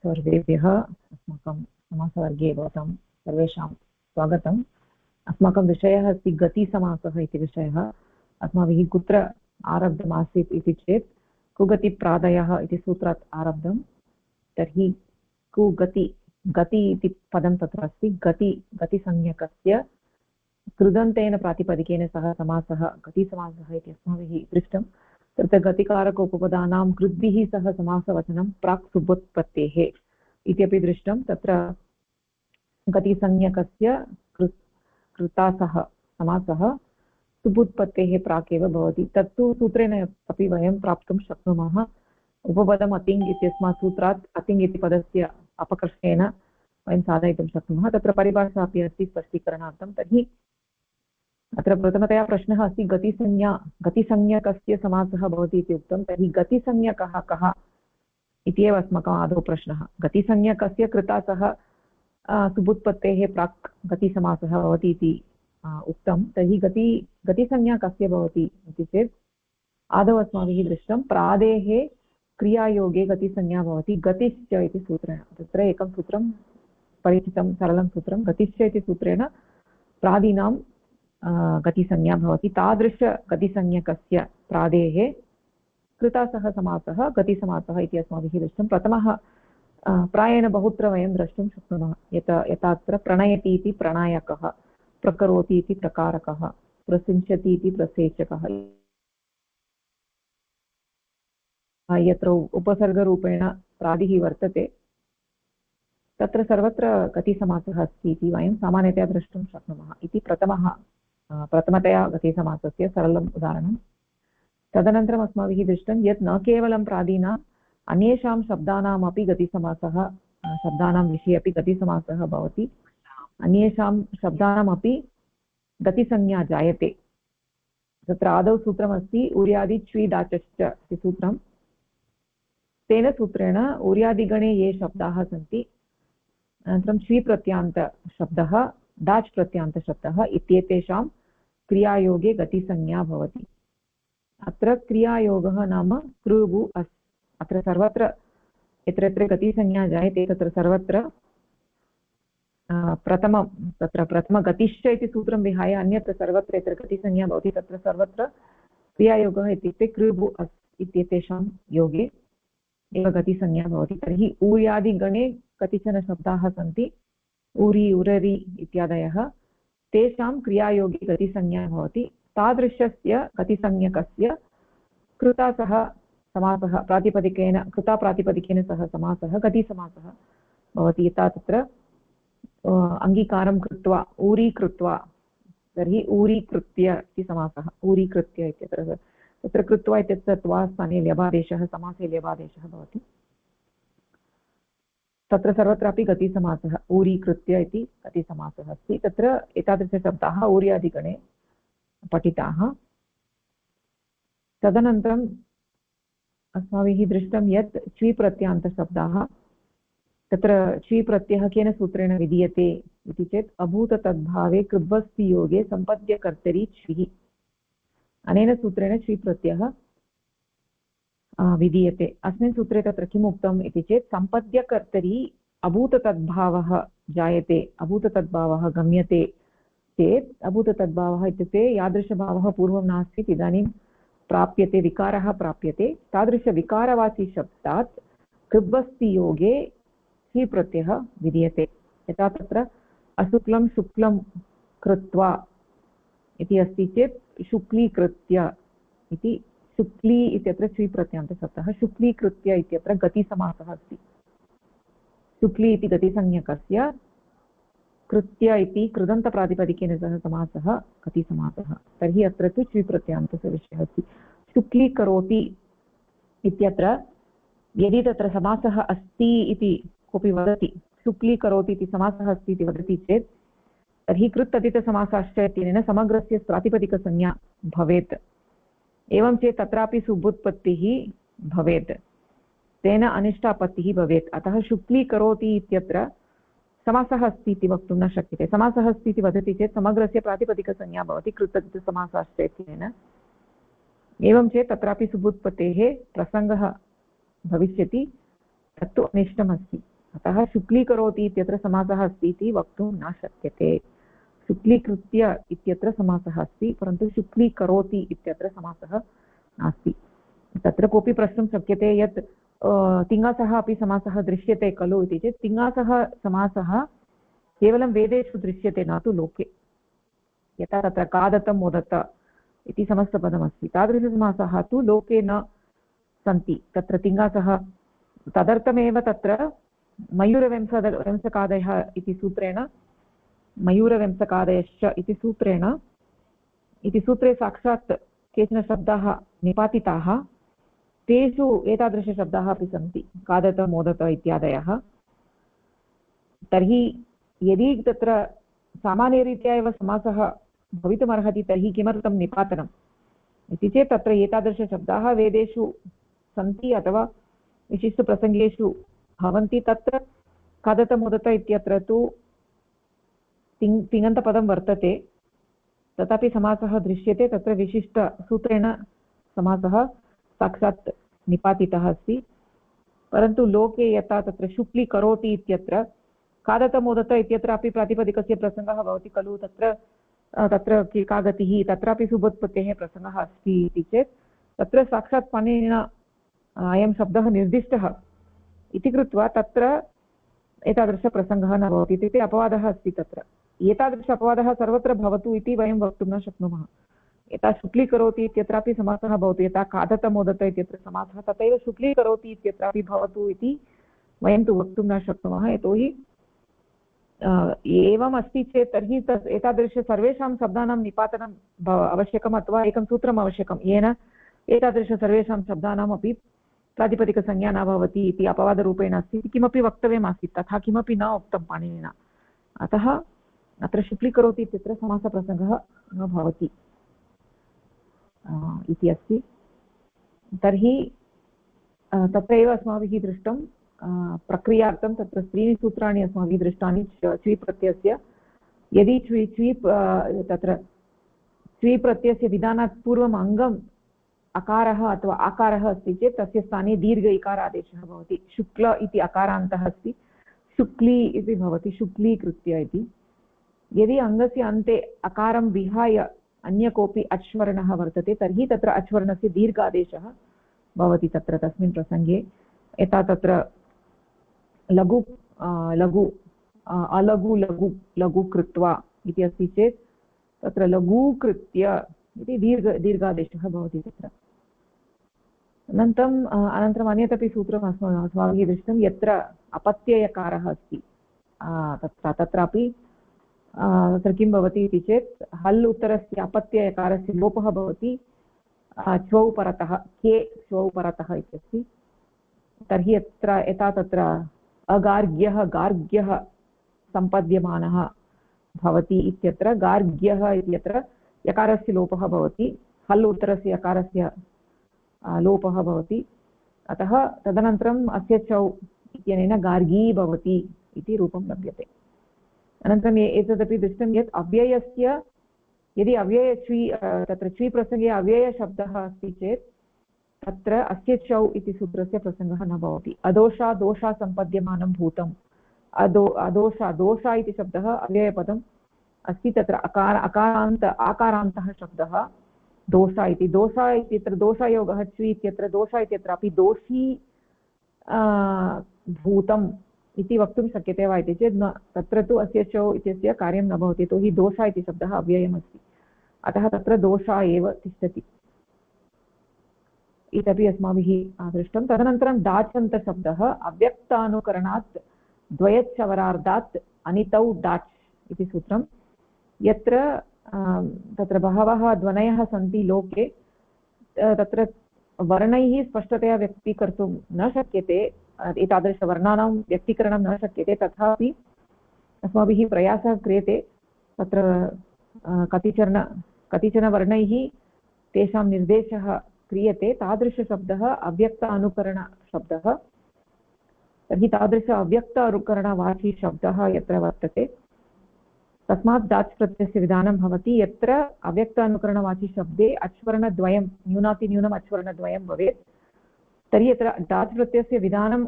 सर्वेभ्यः अस्माकं समासवर्गे भवतां सर्वेषां स्वागतम्। अस्माकं विषयः अस्ति गतिसमासः इति विषयः। अस्माभिः कुत्र आरब्धमासीत् इति चेत् कुगतिप्रादयः इति सूत्रात् आरब्धं। तर्हि कुगति गति इति पदं तत्र अस्ति। गतिसंज्ञकस्य कृदन्तेन प्रातिपदिकेन सह समासः गतिसमासः इति अस्माभिः दृष्टं। तत्र गतिकारक उपपदानां कृद्भिः सह समासवचनं प्राक् सुबोत्पत्तेः इत्यपि दृष्टं। तत्र गतिसंज्ञकस्य कृता सह समासः सुबुत्पत्तेः प्राक् एव भवति। तत्तु सूत्रेण अपि वयं प्राप्तुं शक्नुमः। उपपदम् अतिङ् इत्यस्मात् सूत्रात् अतिङ् इति पदस्य अपकर्षेण वयं साधयितुं शक्नुमः। तत्र परिभाषा अपि अस्ति स्पष्टीकरणार्थं। तर्हि अत्र प्रथमतया प्रश्नः अस्ति गतिसंज्ञकस्य समासः भवति इति उक्तं। तर्हि गतिसंज्ञकः कः इत्येव अस्माकम् आदौ प्रश्नः। गतिसंज्ञकस्य कृता सह सुबुत्पत्तेः प्राक् गतिसमासः भवति इति उक्तं। तर्हि गतिसंज्ञा कस्य भवति इति चेत् आदौ अस्माभिः दृष्टं प्रादेः क्रियायोगे गतिसंज्ञा भवति गतिश्च इति सूत्रेण। तत्र एकं सूत्रं परिचितं सरलं सूत्रं गतिश्च इति सूत्रेण प्रादीनां गतिसंज्ञा भवति। तादृशगतिसंज्ञकस्य प्रादेः कृता सह समासः गतिसमासः इति अस्माभिः दृष्टं। प्रथमः प्रायेण बहुत्र वयं द्रष्टुं शक्नुमः। यथा अत्र प्रणयति इति प्रणायकः, प्रकरोति इति प्रकारकः, प्रसिञ्चति इति प्रसेचकः। यत्र उपसर्गरूपेण प्रादिः वर्तते तत्र सर्वत्र गतिसमासः अस्ति इति वयं सामान्यतया द्रष्टुं शक्नुमः इति प्रथमतया गतिसमासस्य सरलम् उदाहरणं। तदनन्तरम् अस्माभिः दृष्टं यत् न केवलं प्रादीनाम् अन्येषां शब्दानामपि गतिसमासः, शब्दानां विषये अपि गतिसमासः भवति। अन्येषां शब्दानामपि गतिसंज्ञा जायते। तत्र आदौ सूत्रमस्ति उर्यादि च्वीडाचश्च इति सूत्रं। तेन सूत्रेण उर्यादिगणे ये शब्दाः सन्ति, अनन्तरं च्वीप्रत्यान्तशब्दः, डाच् प्रत्यान्तशब्दः इत्येतेषां क्रियायोगे गतिसंज्ञा भवति। अत्र क्रियायोगः नाम कृ अस्। अत्र सर्वत्र यत्र यत्र गतिसंज्ञा जायते तत्र सर्वत्र प्रथमगतिश्च इति सूत्रं विहाय अन्यत्र सर्वत्र यत्र गतिसंज्ञा भवति तत्र सर्वत्र क्रियायोगः इत्युक्ते कृ अस् इत्येतेषां योगे एव गतिसंज्ञा भवति। तर्हि ऊर्यादिगणे कतिचन शब्दाः सन्ति, ऊरि उररि इत्यादयः, तेषां क्रियायोगे गतिसंज्ञा भवति। तादृशस्य गतिसंज्ञकस्य कृता सह समासः कृता प्रातिपदिकेन सह समासः गतिसमासः भवति। यथा तत्र अङ्गीकारं कृत्वा ऊरीकृत्वा, तर्हि ऊरीकृत्य इति समासः। ऊरीकृत्य इत्यत्र तत्र कृत्वा इत्यत्र त्वा स्थाने ल्यबादेशः, समासे ल्यबादेशः भवति। तत्र सर्वत्रापि गतिसमासः ऊरीकृत्य इति गतिसमासः अस्ति। तत्र एतादृशशब्दाः ऊर्यादिगणे पठिताः। तदनन्तरम् अस्माभिः दृष्टं यत् च्वीप्रत्यान्तशब्दाः, तत्र च्वीप्रत्ययः केन सूत्रेण विधीयते इति चेत् अभूततद्भावे कृद्वस्ति योगे सम्पद्यकर्तरि च्विः। अनेन सूत्रेण च्वीप्रत्ययः विधीयते। अस्मिन् सूत्रे तत्र किम् उक्तम् इति चेत् सम्पद्यकर्तरि अभूततद्भावः जायते, अभूततद्भावः गम्यते चेत्, अभूततद्भावः इत्युक्ते यादृशभावः पूर्वं नासीत् इदानीं प्राप्यते, विकारः प्राप्यते, तादृशविकारवाची शब्दात् कृद्वस्ति योगे च्वीप्रत्ययः विधीयते। यथा तत्र अशुक्लं शुक्लं कृत्वा इति अस्ति चेत् शुक्लीकृत्य इति, शुक्ली इत्यत्र च्वीप्रत्यान्तशब्दः, शुक्लीकृत्य इत्यत्र गतिसमासः अस्ति। शुक्ली इति गतिसंज्ञकस्य कृत्य इति कृदन्तप्रातिपदिकेन सह समासः गतिसमासः। तर्हि अत्र तु च्वीप्रत्यान्तस्य विषयः अस्ति। शुक्लीकरोति इत्यत्र यदि तत्र समासः अस्ति इति कोऽपि वदति, शुक्लीकरोति इति समासः अस्ति इति वदति चेत् तर्हि कृत् अतितसमासाश्च इत्यनेन समग्रस्य प्रातिपदिकसंज्ञा भवेत्। एवं चेत् तत्रापि सुबुत्पत्तिः भवेत्, तेन अनिष्टापत्तिः भवेत्। अतः शुक्लीकरोति इत्यत्र समासः अस्ति इति वक्तुं न शक्यते। समासः अस्ति इति वदति चेत् समग्रस्य प्रातिपदिकसंज्ञा भवति कृत् अतितसमासाश्च इत्यनेन। एवं चेत् तत्रापि सुबुत्पत्तेः प्रसङ्गः भविष्यति। तत्तु अनिष्टमस्ति। अतः शुक्लीकरोति इत्यत्र समासः अस्ति इति वक्तुं न शक्यते। शुक्लीकृत्य इत्यत्र समासः अस्ति, परन्तु शुक्लीकरोति इत्यत्र समासः नास्ति। तत्र कोऽपि प्रष्टुं शक्यते यत् तिङ्गासः अपि समासः दृश्यते खलु इति चेत् तिङ्गासः समासः केवलं वेदेषु दृश्यते, न तु लोके। यथा तत्र खादत मोदत इति समस्तपदमस्ति, तादृशसमासः तु लोके न सन्ति। तत्र तिङ्गासः तदर्थमेव तत्र मयूरवंशकादयः इति सूत्रेण, मयूरवंशकादयश्च इति सूत्रे साक्षात् केचन शब्दाः निपातिताः, तेषु एतादृशशब्दाः अपि सन्ति, खादत मोदत इत्यादयः। तर्हि यदि तत्र सामान्यरीत्या एव समासः भवितुमर्हति तर्हि किमर्थं निपातनम् इति चेत् तत्र एतादृशशब्दाः वेदेषु सन्ति अथवा विशिष्टप्रसङ्गेषु भवन्ति। तत्र खादत मोदत इत्यत्र तु तिङन्तपदं वर्तते, तथापि समासः दृश्यते। तत्र विशिष्टसूत्रेण समासः साक्षात् निपातितः अस्ति। परन्तु लोके यथा तत्र शुक्लीकरोति इत्यत्र खादत मोदत इत्यत्रापि प्रातिपदिकस्य प्रसङ्गः भवति खलु, तत्र का गतिः, तत्रापि सुबोत्पत्तेः प्रसङ्गः अस्ति इति चेत् तत्र साक्षात् पाणिनिना अयं शब्दः निर्दिष्टः इति कृत्वा तत्र एतादृशप्रसङ्गः न भवति। इत्युक्ते अपवादः अस्ति। तत्र एतादृश अपवादः सर्वत्र भवतु इति वयं वक्तुं न शक्नुमः। यथा शुक्लीकरोति इत्यत्रापि समासः भवतु, यथा खादत मोदत इत्यत्र समासः, तथैव शुक्लीकरोति इत्यत्रापि भवतु इति वयं तु वक्तुं न शक्नुमः। यतोहि एवम् अस्ति चेत् तर्हि एतादृश सर्वेषां शब्दानां निपातनम् आवश्यकम् अथवा एकं सूत्रम् आवश्यकं, येन एतादृश सर्वेषां शब्दानामपि प्रातिपदिकसंज्ञा न भवति इति अपवादरूपेण अस्ति इति किमपि वक्तव्यम् आसीत्। तथा किमपि न उक्तं पाणिनिना। अतः अत्र शुक्लीकरोति इत्यत्र समासप्रसङ्गः न भवति इति अस्ति। तर्हि तत्रैव अस्माभिः दृष्टं प्रक्रियार्थं तत्र त्रीणि सूत्राणि अस्माभिः दृष्टानि च्वी प्रत्ययस्य। यदि तत्र च्वी प्रत्ययस्य विधानात् पूर्वम् अङ्गम् अकारः अथवा आकारः अस्ति चेत् तस्य स्थाने दीर्घ इकारादेशः भवति। शुक्ल इति अकारान्तः अस्ति, शुक्ली इति भवति, शुक्लीकृत्य इति। यदि अङ्गस्य अन्ते अकारं विहाय अन्य कोऽपि अच्वर्णः वर्तते तर्हि तत्र अच्वर्णस्य दीर्घादेशः भवति तत्र तस्मिन् प्रसङ्गे। यथा तत्र लघु लघु अलघु लघु लघु कृत्वा इति अस्ति चेत् तत्र लघूकृत्य इति दीर्घादेशः भवति तत्र। अनन्तरम् अन्यत् अपि सूत्रम् अस्माभिः दृष्टं यत्र अपत्ययकारः अस्ति तत्रापि तत्र किं भवति इति चेत् हल् उत्तरस्य अपत्ययकारस्य लोपः भवति च्वौ परतः, के च्वौ परतः इत्यस्ति। तर्हि यथा तत्र अगार्ग्यः गार्ग्यः सम्पद्यमानः भवति इत्यत्र गार्ग्यः इत्यत्र यकारस्य लोपः भवति, हल् उत्तरस्य यकारस्य लोपः भवति। अतः तदनन्तरम् अस्य चौ इत्यनेन गार्गी भवति इति रूपं लभ्यते। अनन्तरम् एतदपि दृष्टं यत् अव्ययस्य, यदि तत्र च्वी प्रसङ्गे अव्ययशब्दः अस्ति चेत् तत्र अस्य चौ इति सूत्रस्य प्रसङ्गः न भवति। अदोषा दोषा सम्पद्यमानं भूतम्, दोषा इति शब्दः अव्ययपदम् अस्ति। तत्र आकारान्तः शब्दः दोषा इति। दोषा इत्यत्र दोषायोगः च्वी इत्यत्र दोषा इत्यत्रापि दोषी भूतम् इति वक्तुं शक्यते वा इति चेत् न, तत्र तु अस्य चौ इत्यस्य कार्यं न भवति, यतोहि दोषा इति शब्दः अव्ययमस्ति। अतः तत्र दोषा एव तिष्ठति इत्यपि अस्माभिः दृष्टं। तदनन्तरं डाचन्तशब्दः अव्यक्तानुकरणात् द्वयच्छवरार्धात् अनितौ डाच् इति सूत्रं। यत्र तत्र बहवः ध्वनयः सन्ति लोके, तत्र वर्णैः स्पष्टतया व्यक्तीकर्तुं न शक्यते, एतादृशवर्णानां व्यक्तीकरणं न शक्यते, तथापि अस्माभिः प्रयासः क्रियते तत्र कतिचन वर्णैः तेषां निर्देशः क्रियते। तादृशशब्दः अव्यक्त अनुकरणशब्दः। तर्हि तादृश अव्यक्त अनुकरणवाची शब्दः यत्र वर्तते तस्मात् डाच् प्रत्ययस्य विधानं भवति। यत्र अव्यक्त अनुकरणवाची शब्दे अच्वर्णद्वयं, न्यूनातिन्यूनम् अच्वर्णद्वयं भवेत् तर्हि यत्र डाच् प्रत्ययस्य विधानं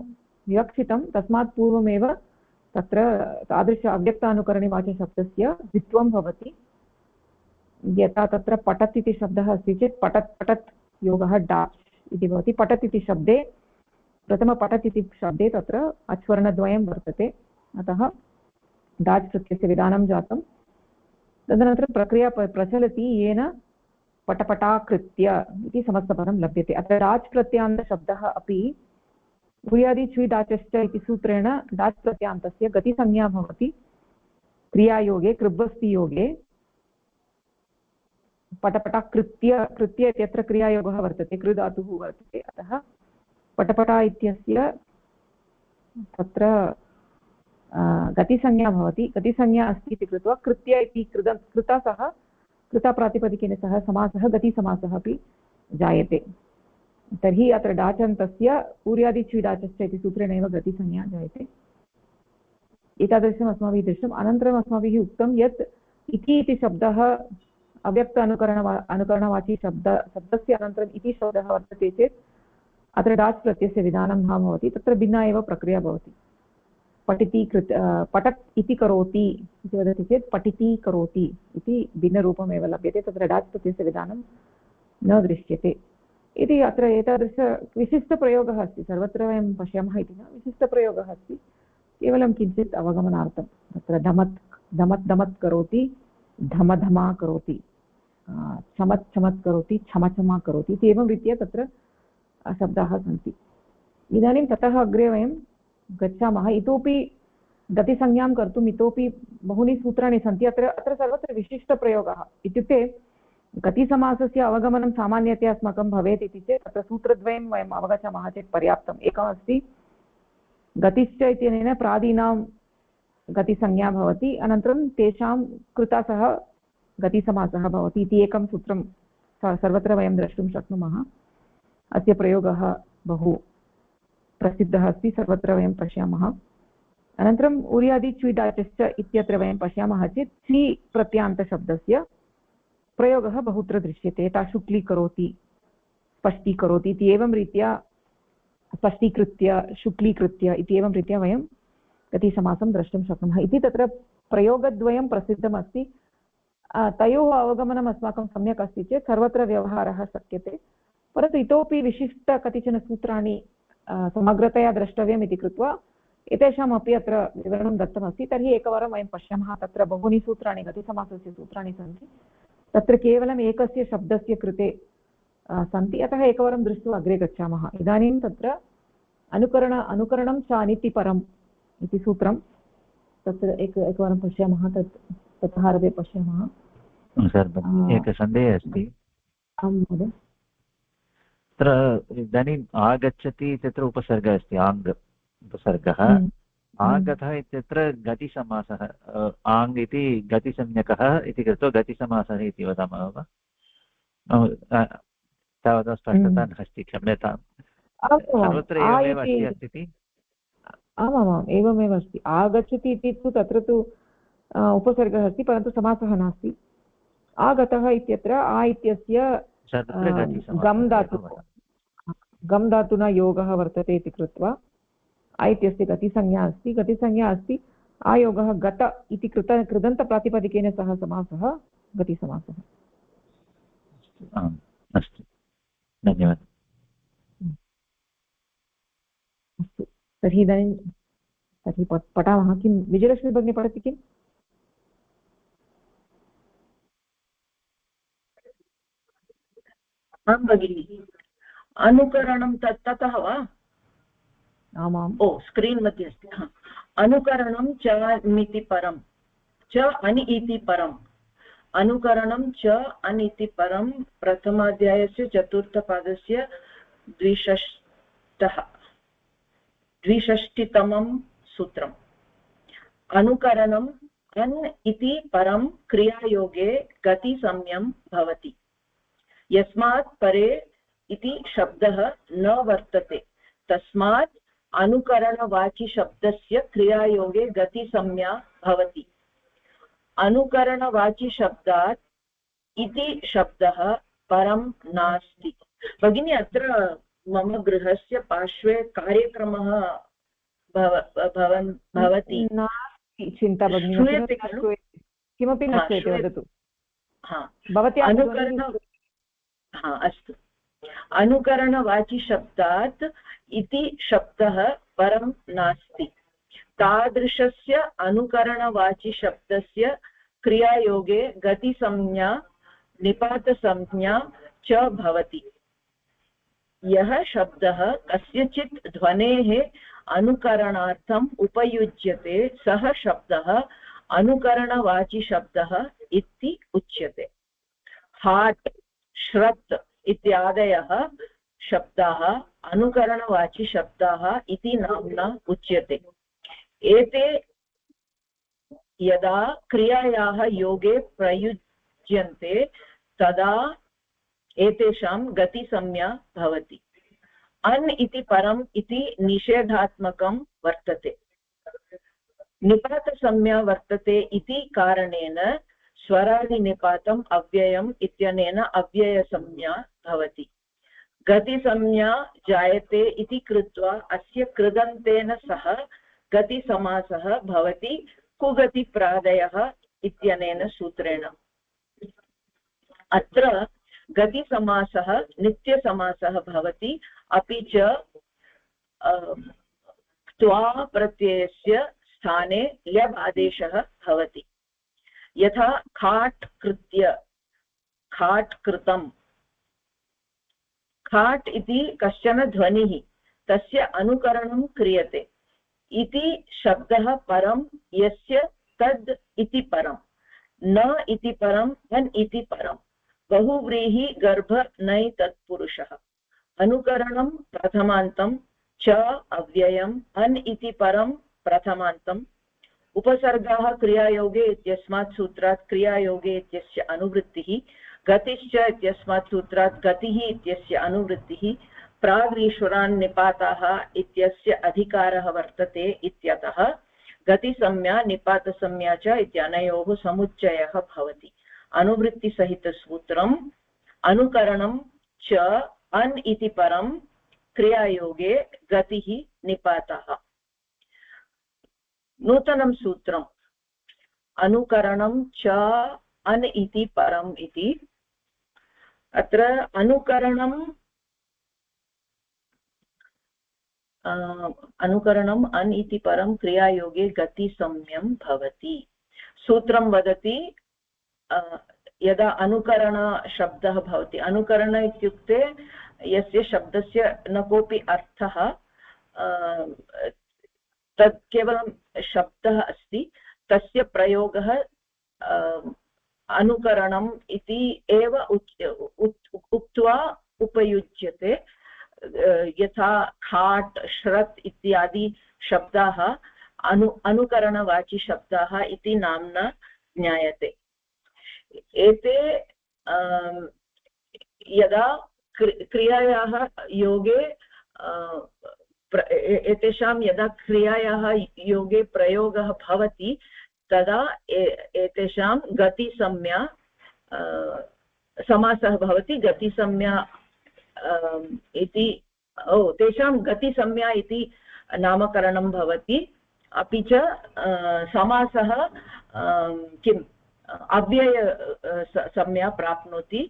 विवक्षितं तस्मात् पूर्वमेव तत्र तादृश अव्यक्तानुकरणिवाचशब्दस्य द्वित्वं भवति। यथा तत्र पठत् इति शब्दः अस्ति चेत् पठत् पठत् योगः डाच् इति भवति। पठत् इति शब्दे प्रथमपठत् इति शब्दे तत्र अच्वर्णद्वयं वर्तते, अतः डाच् प्रत्ययस्य विधानं जातं। तदनन्तरं प्रक्रिया प्रचलति येन पटपटाकृत्य इति समस्तपदं लभ्यते। अत्र डाच् प्रत्यान्तशब्दः अपि भूयादि च्वी डाचश्च इति सूत्रेण डाच् प्रत्यान्तस्य गतिसंज्ञा भवति क्रियायोगे कृब्वस्तियोगे। पटपटाकृत्य कृत्य इत्यत्र क्रियायोगः वर्तते, कृ धातुः वर्तते, अतः पटपटा इत्यस्य तत्र गतिसंज्ञा भवति। गतिसंज्ञा अस्ति इति कृत्वा कृत्य इति कृता सह कृताप्रातिपदिकेन सह समासः गतिसमासः अपि जायते। तर्हि अत्र डाचन्तस्य पूर्यादिच्वीडाचश्च इति सूत्रेणैव गतिसंज्ञा जायते। एतादृशम् अस्माभिः दृष्टम्। अनन्तरम् अस्माभिः उक्तं यत् इति इति शब्दः अव्यक्त अनुकरणवाची शब्दस्य अनन्तरम् इति शब्दः वर्तते चेत् अत्र डाच् प्रत्ययस्य विधानं न भवति, तत्र भिन्ना एव प्रक्रिया भवति। पठिति पठत् इति करोति इति वदति चेत् पठिति करोति इति भिन्नरूपमेव लभ्यते, तत्र डाच् प्रत्ययस्य विधानं न दृश्यते इति। अत्र एतादृश विशिष्टप्रयोगः अस्ति, सर्वत्र वयं पश्यामः इति न, विशिष्टप्रयोगः अस्ति, केवलं किञ्चित् अवगमनार्थं। तत्र धमत् धमत् धमत् करोति, धमधमा करोति, चमत् चमत् करोति, छमछमा करोति इति एवं रीत्या तत्र शब्दाः सन्ति। इदानीं ततः अग्रे वयं गच्छामः। इतोपि गतिसंज्ञां कर्तुम् इतोपि बहूनि सूत्राणि सन्ति। अत्र सर्वत्र विशिष्टप्रयोगः इत्युक्ते गतिसमासस्य अवगमनं सामान्यतया अस्माकं भवेत् इति चेत् तत्र सूत्रद्वयं वयम् अवगच्छामः चेत् पर्याप्तम्। एकमस्ति गतिश्च इत्यनेन प्रादीनां गतिसंज्ञा भवति, अनन्तरं तेषां कृता सह गतिसमासः भवति इति एकं सूत्रं सर्वत्र वयं द्रष्टुं शक्नुमः। अस्य प्रयोगः बहु प्रसिद्धः अस्ति, सर्वत्र वयं पश्यामः। अनन्तरम् उर्यादि च्वीडाचश्च इत्यत्र वयं पश्यामः चेत् ची प्रत्यान्तशब्दस्य प्रयोगः बहुत्र दृश्यते। यथा शुक्लीकरोति, स्पष्टीकरोति इति एवं रीत्या स्पष्टीकृत्य, शुक्लीकृत्य इति एवं रीत्या वयं गतिसमासं द्रष्टुं शक्नुमः इति। तत्र प्रयोगद्वयं प्रसिद्धमस्ति। तयोः अवगमनम् अस्माकं सम्यक् अस्ति चेत् सर्वत्र व्यवहारः शक्यते। परन्तु इतोपि विशिष्ट कतिचन सूत्राणि समग्रतया द्रष्टव्यम् इति कृत्वा एतेषामपि अत्र विवरणं दत्तमस्ति। तर्हि एकवारं वयं पश्यामः। तत्र बहूनि सूत्राणि, गतिसमासस्य सूत्राणि सन्ति, तत्र केवलम् एकस्य शब्दस्य कृते सन्ति, अतः एकवारं दृष्ट्वा अग्रे गच्छामः। इदानीं तत्र अनुकरणं च अनितिपरम् इति सूत्रं तत्र एकवारं पश्यामः। ततः आरभ्य पश्यामः। एकः सन्देहः अस्ति। आं महोदय। तत्र इदानीम् आगच्छति इत्यत्र उपसर्गः अस्ति, आङ् उपसर्गः। आगतः इत्यत्र गतिसमासः, आङ् इति गतिसंज्ञकः इति कृत्वा गतिसमासः इति वदामः वा? तावता स्पष्टता नास्ति, क्षम्यताम्। सर्वत्र एवमेव अस्ति इति? आमामाम्, एवमेव अस्ति। आगच्छति इति तु तत्र तु उपसर्गः अस्ति, परन्तु समासः नास्ति। आगतः इत्यत्र आ इत्यस्य गम् धातुना योगः वर्तते इति कृत्वा आ इत्यस्य गतिसंज्ञा अस्ति। गतिसंज्ञा अस्ति, आयोगः गत इति कृदन्तप्रातिपदिकेन सह समासः गतिसमासः। अस्तु, धन्यवादः। अस्तु, तर्हि इदानीं पठामः। किं विजयलक्ष्मी भगिनी पठति किम्? आं भगिनि। अनुकरणं ततः वा? आमाम्। ओ, स्क्रीन् मध्ये अस्ति। अनुकरणं च मिति परं, च अनि इति परम्। अनुकरणं च अन् इति परं प्रथमाध्यायस्य चतुर्थपादस्य द्विषष्टितमं सूत्रम्। अनुकरणम् अन् इति परं क्रियायोगे गतिसंज्ञं भवति। यस्मात् परे इति शब्दः न वर्तते, तस्मात् अनुकरणवाची शब्दस्य क्रियायोगे गतिसंज्ञा भवति। अनुकरणवाची शब्दात् इति शब्दः परं नास्ति। भगिनी, अत्र मम गृहस्य पार्श्वे कार्यक्रमः भवति नास्ति चिन्ता भगिनी श्रूयते खलु किमपि न श्रूयते वदतु भवत्या अस्तु अनुकरणवाचिशब्दात् इति शब्दः परं नास्ति तादृशस्य अनुकरणवाचिशब्दस्य क्रियायोगे गतिसंज्ञा निपातसंज्ञा च भवति यः शब्दः कस्यचित् ध्वनेः अनुकरणार्थम् उपयुज्यते सः शब्दः अनुकरणवाचिशब्दः इति उच्यते हाट् श्रत् इत्यादयः शब्दाः अनुकरणवाचिशब्दाः इति नाम्ना उच्यते एते यदा क्रियायाः योगे प्रयुज्यन्ते तदा एतेषां गतिसंज्ञा भवति अन् इति परम् इति निषेधात्मकं वर्तते निपातसंज्ञा वर्तते इति कारणेन स्वरादिनिपातम् अव्ययम् इत्यनेन अव्ययसंज्ञा भवति गतिसंज्ञा जायते इति कृत्वा अस्य कृदन्तेन सह गतिसमासः भवति कुगतिप्रादयः इत्यनेन सूत्रेण अत्र गतिसमासः नित्यसमासः भवति अपि च क्त्वा प्रत्ययस्य स्थाने ल्यब् आदेशः भवति यथा खाट् कृत्य खाट् कृतम् खाट् इति कश्चन ध्वनिः तस्य अनुकरणं क्रियते इति शब्दः परं यस्य तद् इति परं न इति परम् अन् इति परं बहुव्रीहि गर्भ नै तत्पुरुषः अनुकरणं प्रथमान्तं च अव्ययम् अन् इति परं प्रथमान्तम् उपसर्गाः क्रियायोगे इत्यस्मात् सूत्रात् क्रियायोगे इत्यस्य अनुवृत्तिः गतिश्च इत्यस्मात् सूत्रात् गतिः इत्यस्य अनुवृत्तिः प्राग्रीश्वरान् निपाताः इत्यस्य अधिकारः वर्तते इत्यतः गतिसंज्ञा निपातसंज्ञा च इत्यनयोः समुच्चयः भवति अनुवृत्तिसहितसूत्रम् अनुकरणं च अन् इति परं क्रियायोगे गतिः निपातः नूतनं सूत्रम् अनुकरणं च अन् इति परम् इति अत्र अनुकरणम् अन् इति परं क्रियायोगे गतिसंज्ञं भवति सूत्रं वदति यदा अनुकरणशब्दः भवति अनुकरण इत्युक्ते यस्य शब्दस्य न कोऽपि अर्थः तत् केवलं शब्दः अस्ति तस्य प्रयोगः अनुकरणम् इति एव उक्त्वा उपयुज्यते यथा खाट् श्रत् इत्यादि शब्दाः अनुकरणवाचिशब्दाः इति नाम्ना ज्ञायते एते यदा क्रियायाः योगे एतेषां यदा क्रियायाः योगे प्रयोगः भवति तदा एतेषां गतिसंज्ञा समासः भवति गतिसंज्ञा इति तेषां गतिसंज्ञा इति नामकरणं भवति अपि च समासः किम् अव्यय संज्ञा प्राप्नोति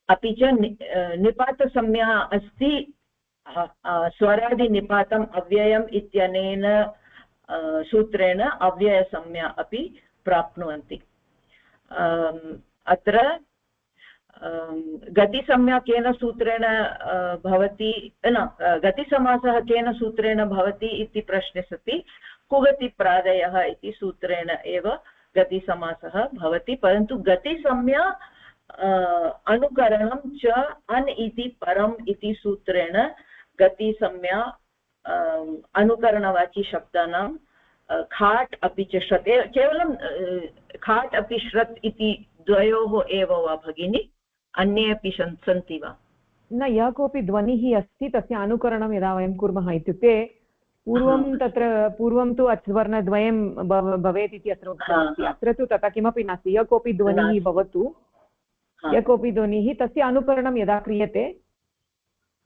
अपि च निपातसंज्ञा अस्ति स्वरादिनिपातम् अव्ययम् इत्यनेन सूत्रेण अव्ययसंज्ञा अपि प्राप्नुवन्ति अत्र गतिसंज्ञा केन सूत्रेण भवति न गतिसमासः केन सूत्रेण भवति इति प्रश्ने सति कुगतिप्रादयः इति सूत्रेण एव गतिसमासः भवति परन्तु गतिसंज्ञा अनुकरणं च अन् इति परम् इति सूत्रेण गतिसंज्ञा अनुकरणवाची शब्दानां खाट् अपि च श्रत् केवलं खाट् अपि श्रत् इति द्वयोः एव वा भगिनी अन्ये अपि सन्ति वा न यः कोऽपि ध्वनिः अस्ति तस्य अनुकरणं यदा वयं कुर्मः इत्युक्ते पूर्वं तु अच्वर्णद्वयं भवेत् इति अत्र उक्तमस्ति अत्र तु तथा किमपि नास्ति यः कोऽपि ध्वनिः भवतु यः कोऽपि ध्वनिः तस्य अनुकरणं यदा क्रियते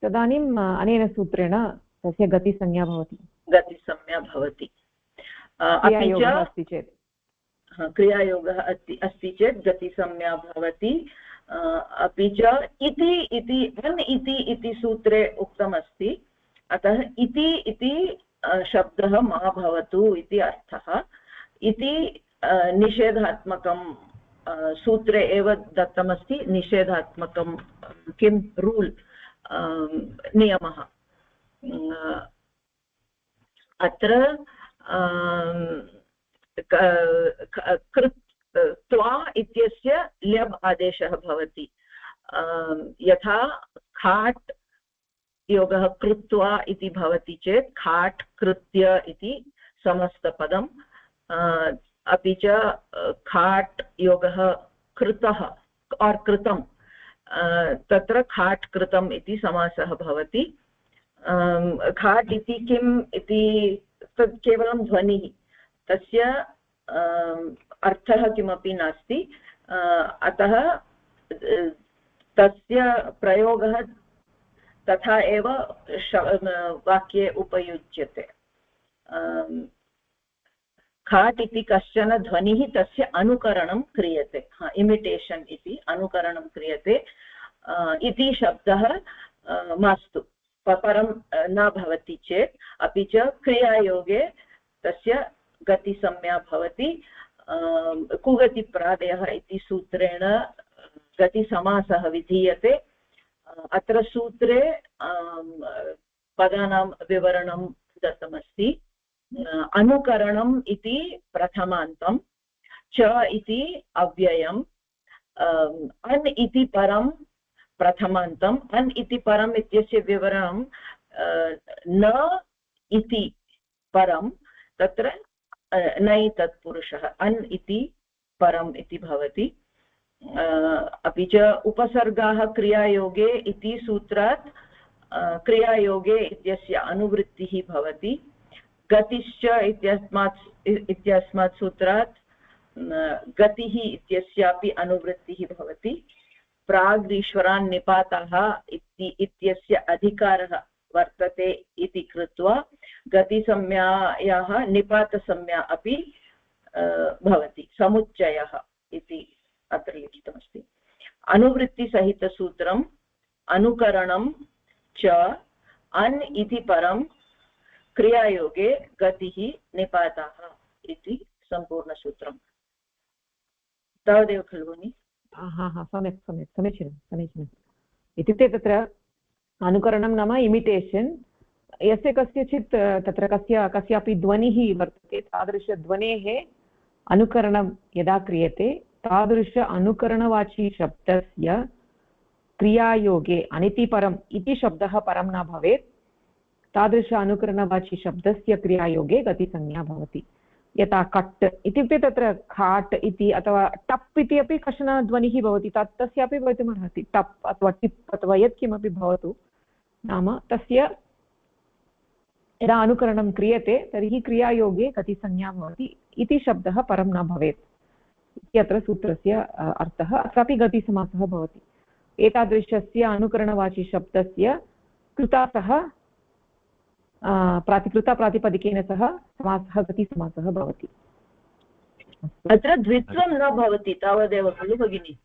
तदानीम् अनेन सूत्रेण तस्य गतिसंज्ञा भवति गतिसंज्ञा भवति अपि च अस्ति चेत् क्रियायोगः अस्ति चेत् गतिसंज्ञा भवति अपि च इति अन् इति सूत्रे उक्तमस्ति अतः इति शब्दः मा भवतु इति अर्थः इति निषेधात्मकं सूत्रे एव दत्तमस्ति निषेधात्मकं किं रूल् नियमः अत्र त्वा इत्यस्य ल्यब् आदेशः भवति यथा खाट् योगः कृत्वा इति भवति चेत् खाट् कृत्य इति समस्तपदम् अपि च खाट् योगः कृतः और कृतं तत्र खाट् कृतम् इति समासः भवति खाट् इति किम् इति तत् केवलं ध्वनिः तस्य अर्थः किमपि नास्ति अतः तस्य प्रयोगः तथा एव वाक्ये उपयुज्यते खाट् इति कश्चन ध्वनिः तस्य अनुकरणं क्रियते इमिटेशन् इति अनुकरणं क्रियते इति शब्दः मास्तु परं न भवति चेत् अपि च क्रियायोगे तस्य गतिसंज्ञा भवति कुगतिप्रादयः इति सूत्रेण गतिसमासः विधीयते अत्र सूत्रे पदानां विवरणं दत्तमस्ति अनुकरणम् इति प्रथमान्तं च इति अव्ययम् अन् इति परं प्रथमान्तम् अन् इति परम् इत्यस्य विवरणं न इति परं तत्र नै तत्पुरुषः अन् इति परम् इति भवति अपि च उपसर्गाः क्रियायोगे इति सूत्रात् क्रियायोगे इत्यस्य अनुवृत्तिः भवति गतिश्च इत्यस्मात् सूत्रात् गतिः इत्यस्यापि अनुवृत्तिः भवति प्राग्रीश्वरान् निपाताः इत्यस्य अधिकारः वर्तते इति कृत्वा गतिसंज्ञायाः निपातसंज्ञा अपि भवति समुच्चयः इति अत्र लिखितमस्ति अनुवृत्तिसहितसूत्रम् अनुकरणं च अन् इति परं क्रियायोगे गतिः निपाताः इति सम्पूर्णसूत्रम् तावदेव खलु भगिनि सम्यक् सम्यक् समीचीनम् इत्युक्ते तत्र अनुकरणं नाम इमिटेशन् यस्य कस्यचित् तत्र कस्यापि ध्वनिः वर्तते तादृशध्वनेः अनुकरणं यदा क्रियते तादृश अनुकरणवाची शब्दस्य क्रियायोगे अनितिपरम् इति शब्दः परं न भवेत् तादृश अनुकरणवाची शब्दस्य क्रियायोगे गतिसंज्ञा भवति यथा कट् इत्युक्ते तत्र खाट् इति अथवा टप् इति अपि कश्चन ध्वनिः भवति तस्यापि भवितुमर्हति टप् अथवा टिप् अथवा यत्किमपि भवतु नाम तस्य यदा अनुकरणं क्रियते तर्हि क्रियायोगे गतिसंज्ञा भवति इति शब्दः परं न भवेत् इति अत्र सूत्रस्य अर्थः अत्रापि गतिसमासः भवति एतादृशस्य अनुकरणवाची शब्दस्य कृतासः कृताप्रातिपदिकेन सह समासः गतिसमासः भवति अत्र द्वित्वं न भवति तावदेव खलु भगिनि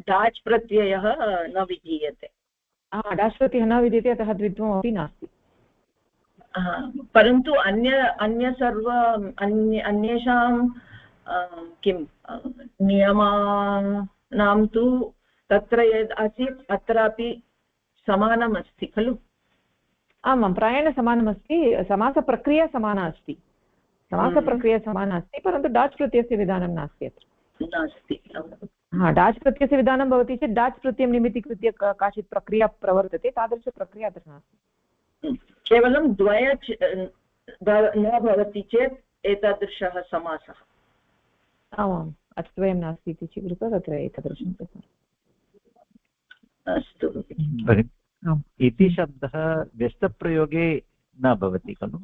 डाच् प्रत्ययः न विधीयते डाच् प्रत्ययः न विद्यते अतः द्वित्वमपि नास्ति परन्तु अन्येषां किं नियमानां तु तत्र यद् आसीत् अत्रापि समानम् अस्ति खलु आमां प्रायेण समानमस्ति समासप्रक्रिया समाना अस्ति परन्तु डाच् प्रत्ययस्य विधानं नास्ति अत्र नास्ति डाच् प्रत्ययस्य विधानं भवति चेत् डाच् प्रत्ययं निमित्तीकृत्य काचित् प्रक्रिया प्रवर्तते तादृशप्रक्रिया अत्र नास्ति केवलं द्वय न भवति चेत् एतादृशः समासः आमाम् अद्वयं नास्ति इति कृत्वा तत्र एतादृशं अस्तु इति शब्दः व्यस्तप्रयोगे न भवति खलु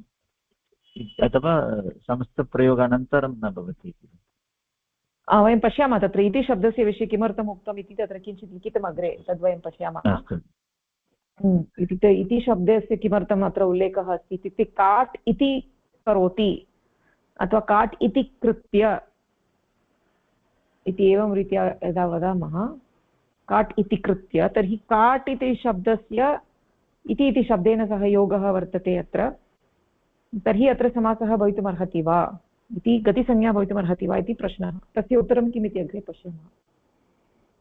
अथवा संस्थप्रयोगानन्तरं न भवति वयं पश्यामः तत्र इति शब्दस्य विषये किमर्थम् उक्तम् इति तत्र किञ्चित् लिखितम् अग्रे तद्वयं पश्यामः इत्युक्ते इति शब्दस्य किमर्थम् अत्र उल्लेखः अस्ति इत्युक्ते काट् इति करोति अथवा काट् इति कृत्य इति एवं रीत्या यदा वदामः काट् इति कृत्य तर्हि काट् इति शब्दस्य इति शब्देन सह योगः वर्तते अत्र तर्हि अत्र समासः भवितुमर्हति वा इति गतिसंज्ञा भवितुमर्हति वा इति प्रश्नः तस्य उत्तरं किम् इति अग्रे पश्यामः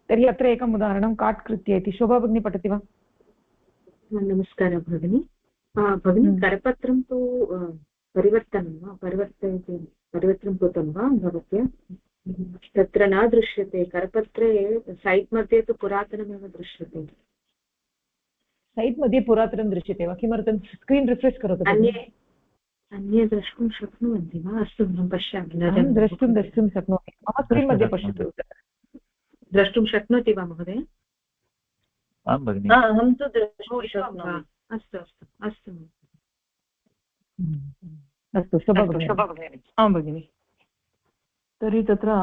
तर्हि अत्र एकम् उदाहरणं काट् कृत्य इति शोभा भगिनी पठति वा नमस्कारः भगिनी भगिनी करपत्रं तु परिवर्तनं वा परिवर्तनं कृतं वा भवत्या तत्र न दृश्यते करपत्रे सैट् मध्ये तु पुरातनमेव दृश्यते सैट् मध्ये पुरातनं दृश्यते वा किमर्थं स्क्रीन् रिफ्रेश् करोतु अन्ये द्रष्टुं शक्नुवन्ति वा अस्तु अहं पश्यामि द्रष्टुं शक्नोमि मम स्क्रीन् मध्ये पश्यतु द्रष्टुं शक्नोति वा महोदय आं भगिनि अहं तु द्रष्टुं शक्नोमि अस्तु अस्तु अस्तु अस्तु शोभा आं भगिनि तर्हि तत्र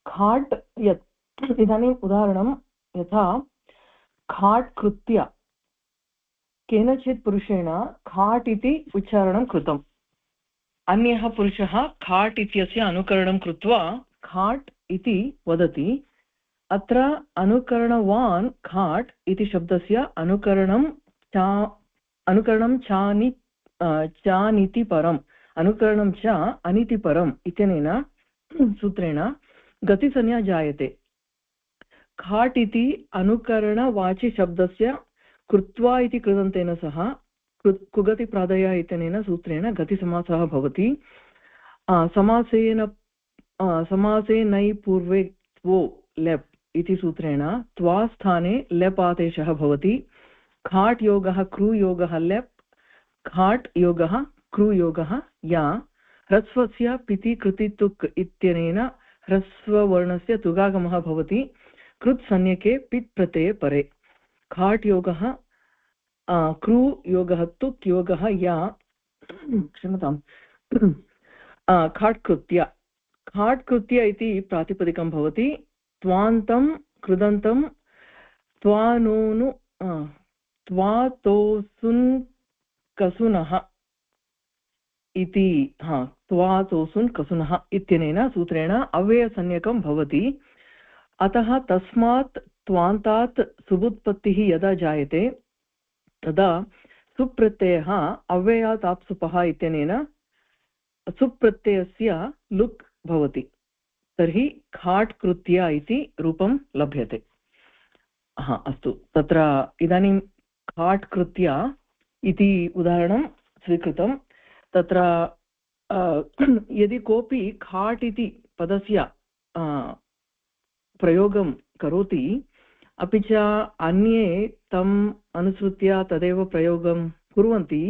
खाट् यत् इदानीम् उदाहरणं यथा खाट् कृत्य केनचित् पुरुषेण खाट् इति उच्चारणं कृतम् अन्यः पुरुषः खाट् इत्यस्य अनुकरणं कृत्वा खाट् इति वदति अत्र अनुकरणवान् खाट् इति शब्दस्य अनुकरणं चानिति परम् अनुकरणं च अनिति परम् इत्यनेन सूत्रेण गतिसंज्ञा जायते खाट् इति अनुकरणवाचि शब्दस्य कृत्वा इति कृदन्तेन सह कुगतिप्रादय इत्यनेन सूत्रेण गतिसमासः भवति समासेनै पूर्वे त्वो लेप् इति सूत्रेण त्वा स्थाने लेप् आदेशः भवति खाट् योगः क्रूयोगः लेप् खाट् योगः क्रूयोगः या ह्रस्वस्य पिति कृति तुक् इत्यनेन ह्रस्ववर्णस्य तुगागमः भवति कृत् संज्ञके पित् प्रत्यये परे खाट् योगः क्रू योगः तुक् योगः या क्षम्यतां खाट् कृत्य इति प्रातिपदिकं भवति त्वान्तं कृदन्तं त्वानोनु त्वातोसुन् कसुनः इति त्वातोसुन् कसुनः इत्यनेन सूत्रेण अव्ययसंज्ञकं भवति अतः तस्मात् त्वान्तात् सुबुत्पत्तिः यदा जायते तदा सुप्रत्ययः अव्ययात् आप्सुपः इत्यनेन सुप्रत्ययस्य लुक् भवति तर्हि खाट् कृत्य इति रूपं लभ्यते अस्तु तत्र इदानीं खाट् कृत्य इति उदाहरणं स्वीकृतं तत्र यदि कोऽपि खाट् इति पदस्य प्रयोगं करोति अपि च अन्ये तम् अनुसृत्य तदेव प्रयोगं कुर्वन्ति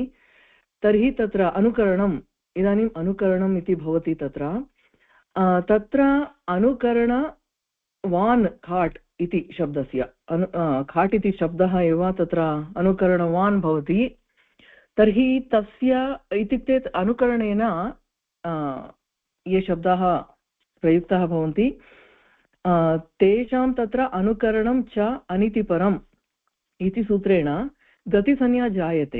तर्हि तत्र अनुकरणम् इदानीम् अनुकरणम् इति भवति तत्र अनुकरणवान् खाट् इति शब्दस्य खाट् इति शब्दः एव तत्र अनुकरणवान् भवति तर्हि तस्य इत्युक्ते अनुकरणेन ये शब्दाः प्रयुक्ताः भवन्ति तेषां तत्र अनुकरणं च अनितिपरम् इति सूत्रेण गतिसंज्ञा जायते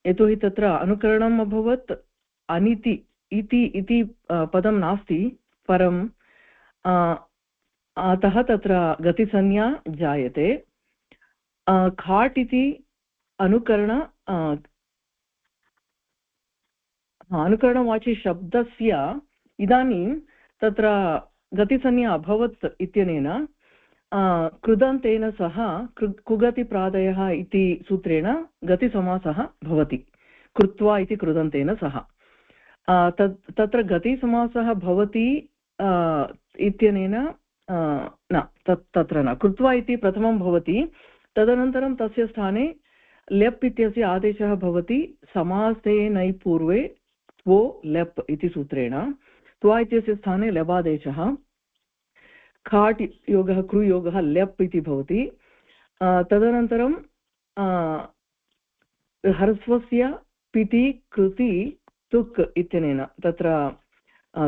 यतोहि तत्र अनुकरणम् अभवत् अनिति इति पदं नास्ति परम् अतः तत्र गतिसंज्ञा जायते खाट् इति अनुकरणवाचि शब्दस्य इदानीं तत्र गतिसंज्ञा अभवत् इत्यनेन कृदन्तेन सह कुगतिप्रादयः इति सूत्रेण गतिसमासः भवति कृत्वा इति कृदन्तेन सह तत्र गतिसमासः भवति इत्यनेन न तत्र न कृत्वा इति प्रथमं भवति तदनन्तरं तस्य स्थाने लेप् इत्यस्य आदेशः भवति समासेनै पूर्वे त्वो लेप् इति सूत्रेण त्वा इत्यस्य स्थाने लेबादेशः खाट् योगः क्रूयोगः लेप् इति भवति तदनन्तरं ह्रस्वस्य पिति कृति तुक् इत्यनेन तत्र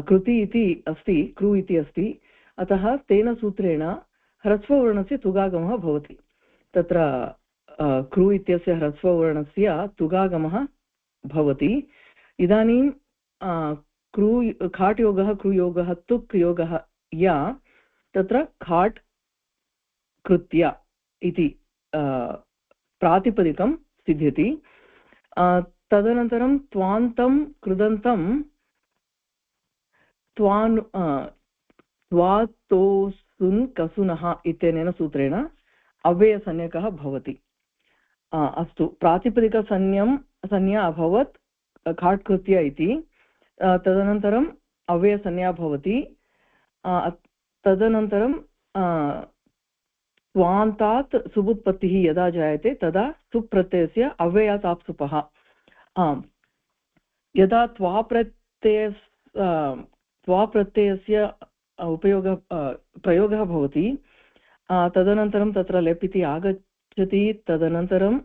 कृति इति अस्ति क्रू इति अस्ति अतः तेन सूत्रेण ह्रस्ववर्णस्य तुगागमः भवति तत्र कृ इत्यस्य ह्रस्ववर्णस्य तुगागमः भवति। इदानीं खाट् योगः कृयोगः तुक् योगः या तत्र खाट् कृत्य इति प्रातिपदिकं सिद्ध्यति। तदनन्तरं त्वान्तं कृदन्तं त्वातोसुन् कसुनः इत्यनेन सूत्रेण अव्ययसंज्ञकः भवति। अस्तु, प्रातिपदिकसंज्ञा अभवत् खाट् कृत्य इति, तदनन्तरम् अव्ययसंज्ञा भवति। तदनन्तरं स्वान्तात् सुबुत्पत्तिः यदा जायते तदा सुप्रत्ययस्य अव्ययात् आप्सुपः। यदा त्वाप्रत्ययस्य प्रयोगः भवति, तदनन्तरं तत्र लेप् इति आगच्छति। तदनन्तरं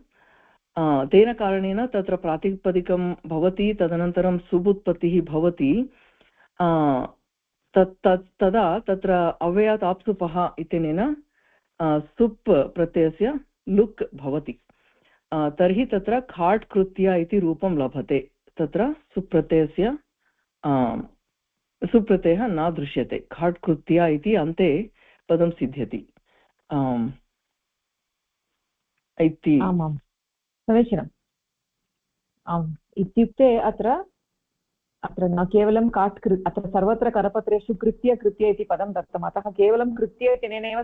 तेन कारणेन तत्र प्रातिपदिकं भवति, तदनन्तरं सुबुत्पत्तिः भवति। तदा तत्र अव्ययात् आप्सुपः इत्यनेन सुप् प्रत्ययस्य लुक् भवति। तर्हि तत्र खाट् कृत्य इति रूपं लभते। तत्र सुप्रत्ययः न दृश्यते। खाट् कृत्य इति अन्ते पदं सिद्ध्यति इति। आमां समीचीनम्। आम्, इत्युक्ते अत्र न केवलं काट् अत्र सर्वत्र करपत्रेषु कृत्य इति पदं दत्तम्, अतः केवलं कृत्य इत्यनेन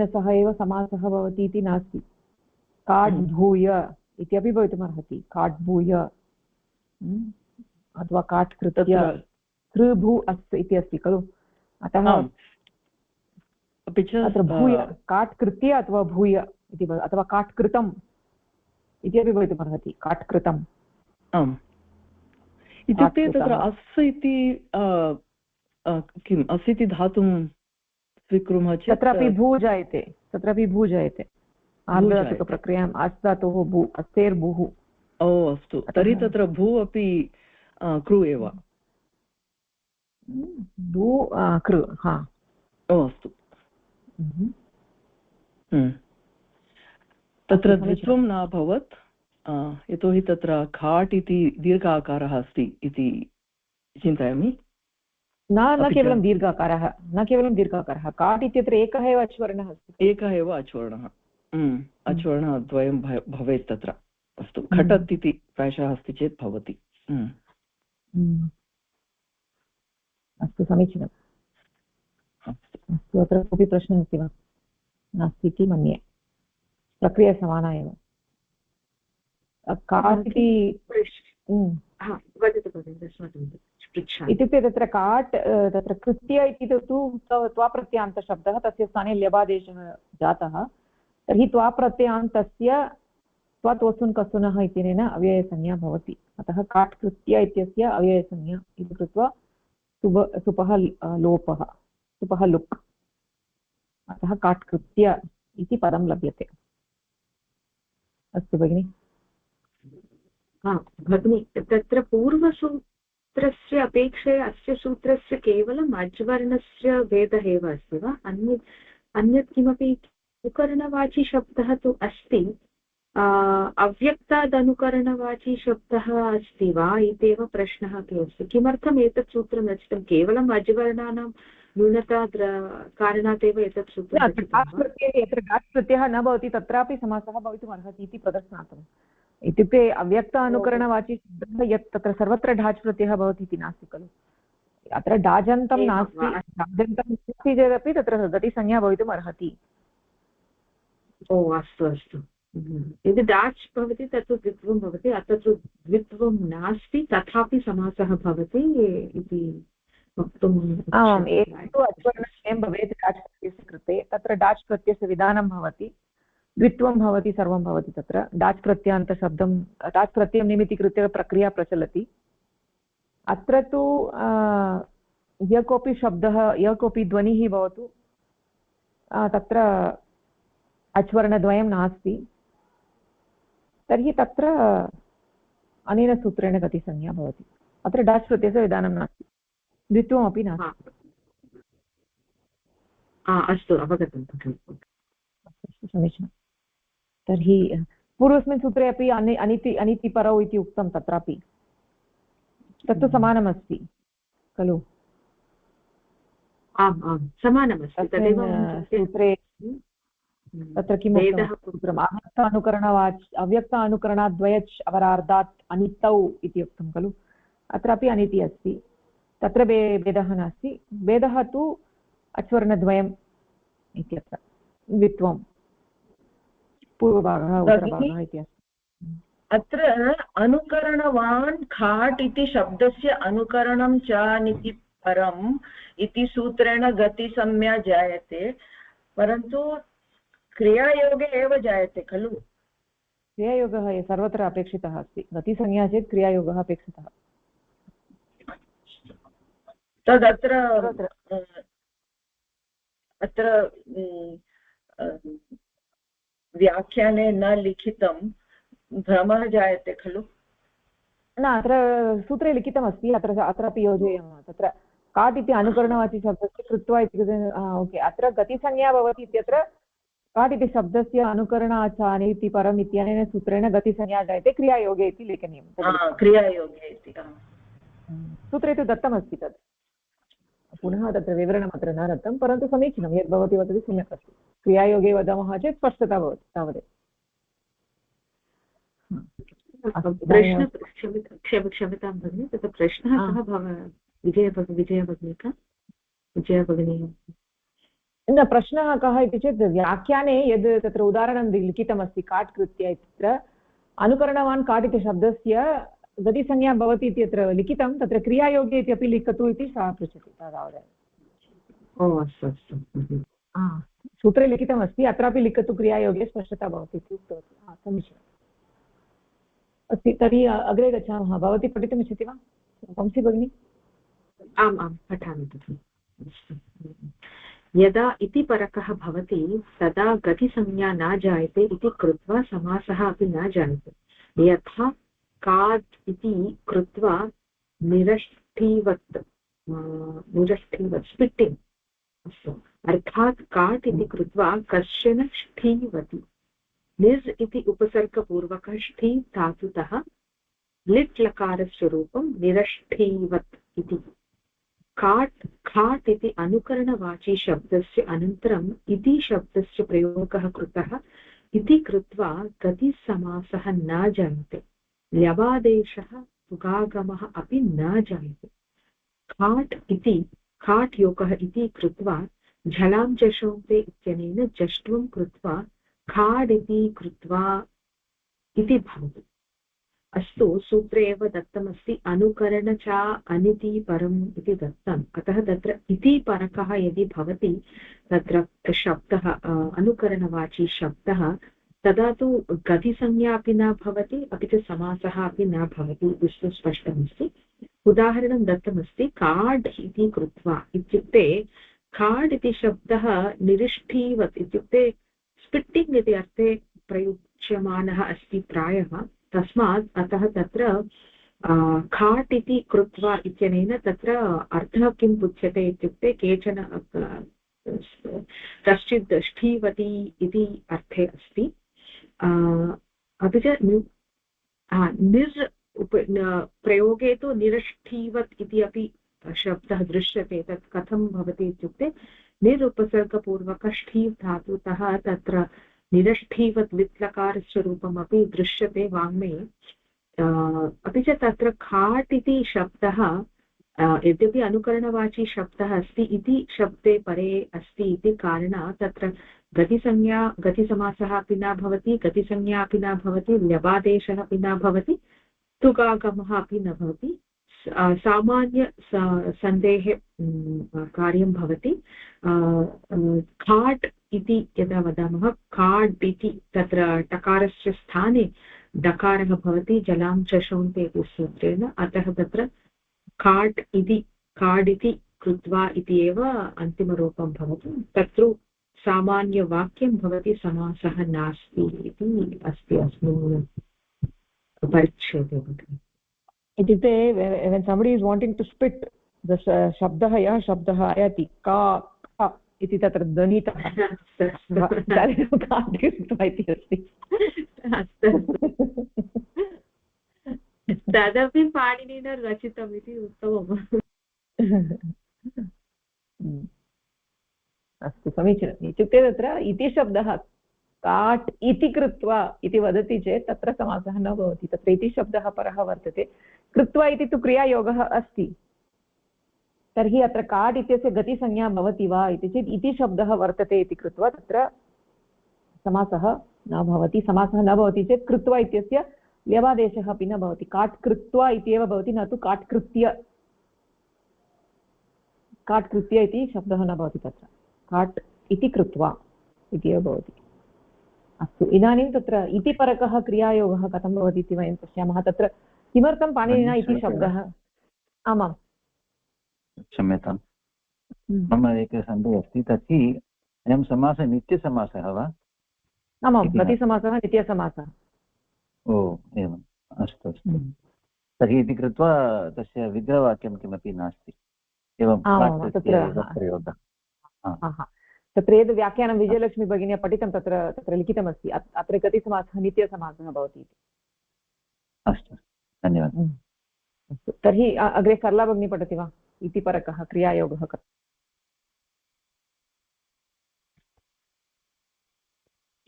सह एव समासः भवति इति नास्ति। काट् भूय इत्यपि भवितुमर्हति, काट् भूय अथवा काट् कृत्य, कृभू अस् इति अस्ति खलु, अतः अत्र भूय काट् कृत्य अथवा भूय इति, अथवा काट् कृतम् इत्यपि भवितुमर्हति, काट् कृतम्। आम्, इत्युक्ते तत्र अस् इति किम्, अस् इति धातुं स्वीकुर्मः चेत् तत्रापि भू जायते, आर्धधातुकप्रक्रियाम् अस् धातोः भू, अस्तेर्भूः। ओ अस्तु, तर्हि तत्र भू अपि कृ एव। भू कृ, हा। ओ अस्तु, तत्र द्वित्वं न अभवत्, यतोहि तत्र खाट् इति दीर्घाकारः अस्ति इति चिन्तयामि। न केवलं दीर्घाकारः, काट् इत्यत्र एकः एव अच्वर्णः अस्ति, एकः एव अच्वर्णः, अच्वर्णः द्वयं भवेत् तत्र। अस्तु, खटत् इति प्रायशः अस्ति चेत् भवति। अस्तु, समीचीनम्। अस्तु, अत्र कोऽपि प्रश्नः अस्ति वा? नास्ति इति मन्ये, प्रक्रिया समाना एव। काट् इति इत्युक्ते तत्र काट्, तत्र कृत्य इति तु त्वाप्रत्ययान्तशब्दः, तस्य स्थाने ल्यबादेशः जातः। तर्हि त्वाप्रत्ययान्तस्य त्वत्वसुन् कसुनः इत्यनेन अव्ययसंज्ञा भवति। अतः काट् कृत्य इत्यस्य अव्ययसंज्ञा इति कृत्वा सुपः लोपः, सुपः लुक्, अतः काट् कृत्य इति पदं लभ्यते। अस्तु भगिनि। भगिनि, तत्र पूर्वसूत्रस्य अपेक्षया अस्य सूत्रस्य केवलम् अज्वर्णस्य भेदः एव अस्ति वा? अन्यत् किमपि अनुकरणवाची शब्दः तु अस्ति, अव्यक्तादनुकरणवाची शब्दः अस्ति वा इत्येव प्रश्नः अपि अस्ति। किमर्थम् एतत् सूत्रं रचितं? केवलम् अज्वर्णानां न्यूनता कारणात् एव एतत् सूत्रं। यत्र डाच् प्रत्ययः न भवति तत्रापि समासः भवितुमर्हति इति प्रदर्शनार्थम्। इत्युक्ते अव्यक्त अनुकरणवाची शब्दः यत् तत्र सर्वत्र डाच् प्रत्ययः भवति इति नास्ति खलु, अत्र डाजन्तं नास्ति, डाजन्तं नास्ति चेदपि तत्र गतिसंज्ञा भवितुमर्हति। ओ अस्तु अस्तु, यदि डाच् भवति तत्तु द्वित्वं भवति, अत्र तु द्वित्वं नास्ति तथापि समासः भवति इति वक्तुम्। आम्, एतत्तु अच्वर्णं भवेत् डाच् प्रत्ययस्य कृते, तत्र डाच् प्रत्ययस्य विधानं भवति, द्वित्वं भवति, सर्वं भवति। तत्र डाच् प्रत्ययान्तशब्दं, डाच् प्रत्ययं निमित्तीकृत्य प्रक्रिया प्रचलति। अत्र तु यः कोऽपि शब्दः, यः कोऽपि ध्वनिः भवतु, तत्र अच्वर्णद्वयं नास्ति, तर्हि तत्र अनेन सूत्रेण गतिसंज्ञा भवति। अत्र डाच् प्रत्ययस्य विधानं नास्ति, द्वित्वमपि नास्ति। अस्तु, अवगतं। समीचीनम्। तर्हि पूर्वस्मिन् सूत्रे अपि अनितिपरौ इति उक्तं तत्रापि तत्तु समानमस्ति खलु आम् आम् समानमस्ति तदेव सूत्रे तत्र किम् सूत्रम् अव्यक्त अनुकरणाद्वयच् अवरार्धात् अनितौ इति उक्तं खलु अत्रापि अनिति अस्ति तत्र भेदः नास्ति भेदः तु अच्वर्णद्वयम् इत्यत्र द्वित्वं पूर्वभागः उत्तरभागः इति अस्ति अत्र अनुकरणवान् खाट् इति शब्दस्य अनुकरणं च निति परम् इति सूत्रेण गतिसंज्ञा जायते परन्तु क्रियायोगे एव जायते खलु क्रियायोगः सर्वत्र अपेक्षितः अस्ति गतिसंज्ञा चेत् क्रियायोगः अपेक्षितः तदत्र अत्र व्याख्याने न लिखितं भ्रमः जायते खलु न अत्र सूत्रे लिखितमस्ति अत्रापि योजयामः तत्र काट् इति अनुकरणवाचि शब्दस्य कृत्वा इति ओके अत्र गतिसंज्ञा भवति इत्यत्र काट् इति शब्दस्य अनुकरणाचानि इति परम् इत्यनेन सूत्रेण गतिसंज्ञा जायते क्रियायोगे इति लेखनीयं क्रियायोगे इति सूत्रे तु दत्तमस्ति तत् पुनः तत्र विवरणम् अत्र न दत्तं परन्तु समीचीनं यद् भवती वदति सम्यक् अस्ति क्रियायोगे वदामः चेत् स्पष्टता भवति तावदेव क्षम्यतां भगिनि तत्र प्रश्नः कः विजयभगिनी न प्रश्नः कः इति चेत् व्याख्याने यद् तत्र उदाहरणं लिखितमस्ति काट् कृत्य इत्यत्र अनुकरणवान् काट् इति शब्दस्य गतिसंज्ञा भवति इति अत्र लिखितं तत्र क्रियायोगे इत्यपि लिखतु इति सा पृच्छति तावदेव ओ अस्तु अस्तु सूत्रे लिखितमस्ति अत्रापि लिखतु क्रियायोगे स्पष्टता भवति इति उक्तवती समीचीनम् अस्ति तर्हि अग्रे गच्छामः भवती पठितुमिच्छति वा वंशी भगिनी आम् आं पठामि तथा यदा इति परकः भवति तदा गतिसंज्ञा न जायते इति कृत्वा समासः अपि न जायते यथा काट् इति कृत्वा निरष्ठीवत् स्पिट्टिङ्ग् अस्तु अर्थात् काट् इति कृत्वा कश्चन ष्ठीवति निस् इति उपसर्गपूर्वकः ष्ठी धातुतः लिट् लकारस्य रूपं निरष्ठीवत् इति काट् खाट् इति अनुकरणवाची शब्दस्य अनन्तरम् इति शब्दस्य प्रयोगः कृतः इति कृत्वा गतिसमासः न जायते ल्यबादेशः तुगागमः अपि न जायते खाट् इति खाट् योगः इति कृत्वा झलां जशोन्ते इत्यनेन जष्ट्वं कृत्वा खाड् इति कृत्वा इति भवति अस्तु सूत्रे एव दत्तमस्ति अनुकरण च अनिति परम् इति दत्तम् अतः तत्र इति परकः यदि भवति तत्र शब्दः अनुकरणवाची शब्दः तदा तु गतिसंज्ञा अपि न भवति अपि च समासः अपि न भवति इति स्पष्टमस्ति उदाहरणं दत्तमस्ति काड् इति कृत्वा इत्युक्ते काड् इति शब्दः निरिष्ठीवत् इत्युक्ते स्पिट्टिङ्ग् इति अर्थे प्रयुज्यमानः अस्ति प्रायः तस्मात् अतः तत्र खाट् इति कृत्वा इत्यनेन तत्र अर्थः किम् उच्यते इत्युक्ते केचन कश्चित् ष्ठीवति इति अर्थे अस्ति अपि च निर् प्रयोगे तु निरष्ठीवत् इति अपि शब्दः दृश्यते तत् कथं भवति इत्युक्ते निरुपसर्गपूर्वक ष्ठीव् धातुतः तत्र निरष्ठीवत् वित्लकारस्य रूपमपि दृश्यते वाङ्मये अपि च तत्र खाट् इति शब्दः यद्यपि अनुकरणवाची शब्दः अस्ति इति शब्दे परे अस्ति इति कारणात् तत्र गतिसंज्ञा गतिसमासः अपि न भवति गतिसंज्ञा अपि न भवति ल्यबादेशः अपि न भवति तुगागमः अपि न भवति सामान्य सन्धेः कार्यं भवति खाट् इति यदा वदामः खाड् इति तत्र टकारस्य स्थाने डकारः भवति जलां चषोन्ते इति सूत्रेण अतः तत्र खाट् इति खाड् इति कृत्वा इति एव अन्तिमरूपं भवति तत्र सामान्यवाक्यं भवति समासः नास्ति इति अस्ति अस्मिन् परिच्छेदे इत्युक्ते when somebody is wanting to spit the शब्दः यः शब्दः आयाति का इति तत्र ध्वनितः काट् कृत्वा इति अस्ति। तदपि पाणिनिना रचितम् इति उत्तमम्। अस्तु समीचीनम्। इत्युक्ते तत्र इति शब्दः काट् इति कृत्वा इति वदति चेत् तत्र समासः न भवति। तत्र इति शब्दः परः वर्तते। कृत्वा इति तु क्रियायोगः अस्ति। तर्हि अत्र काट् इत्यस्य गतिसंज्ञा भवति वा इति चेत् इति शब्दः वर्तते इति कृत्वा तत्र समासः न भवति। समासः न भवति चेत् कृत्वा इत्यस्य व्यवादेशः अपि न भवति। काट् कृत्वा इत्येव भवति, न तु काट् कृत्य। काट् कृत्य इति शब्दः न भवति तत्र। काट् इति कृत्वा इति एव भवति। अस्तु, इदानीं तत्र इति परकः क्रियायोगः कथं भवति इति वयं पश्यामः। तत्र किमर्थं पाणिनिना इति शब्दः? आमां क्षम्यतां, मम एकः सन्देहः अस्ति। तर्हि अयं समासः नित्यसमासः वा? आमां, गतिसमासः नित्यसमासः। ओ एवम्, अस्तु अस्तु। तर्हि इति कृत्वा तस्य विग्रहवाक्यं किमपि नास्ति, एवं प्रयोगः। तत्र यद् व्याख्यानं विजयलक्ष्मी भगिन्या पठितं तत्र लिखितमस्ति, अत्र गतिसमासः नित्यसमासः भवति इति। अस्तु, धन्यवादः। अस्तु, तर्हि अग्रे सरला भगिनी पठति वा? इति परकः क्रियायोगः कथम्?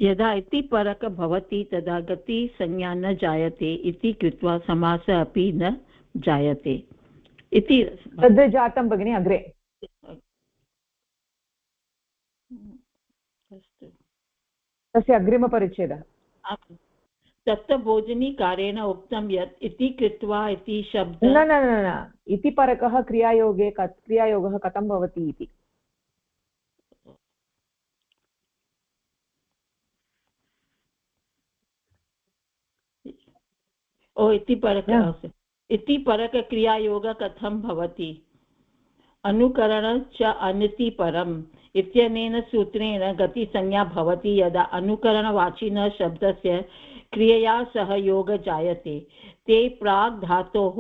यदा इति परक भवति तदा गतिसंज्ञा न जायते, इति कृत्वा समासः अपि न जायते इति। तद् जातं भगिनी अग्रे। तस्य अग्रिमपरिच्छेदः। तत्र भोजनीकारेण उक्तं यत् इति कृत्वा इति शब्दः न न न न, इति परकः क्रियायोगः कथं भवति इति। इति परकक्रियायोगः कथं भवति? अनुकरण च अनिति परम् इत्यनेन सूत्रेण गतिसंज्ञा भवति यदा अनुकरणवाचिनः शब्दस्य क्रियया सह योगः जायते। ते प्राक् धातोः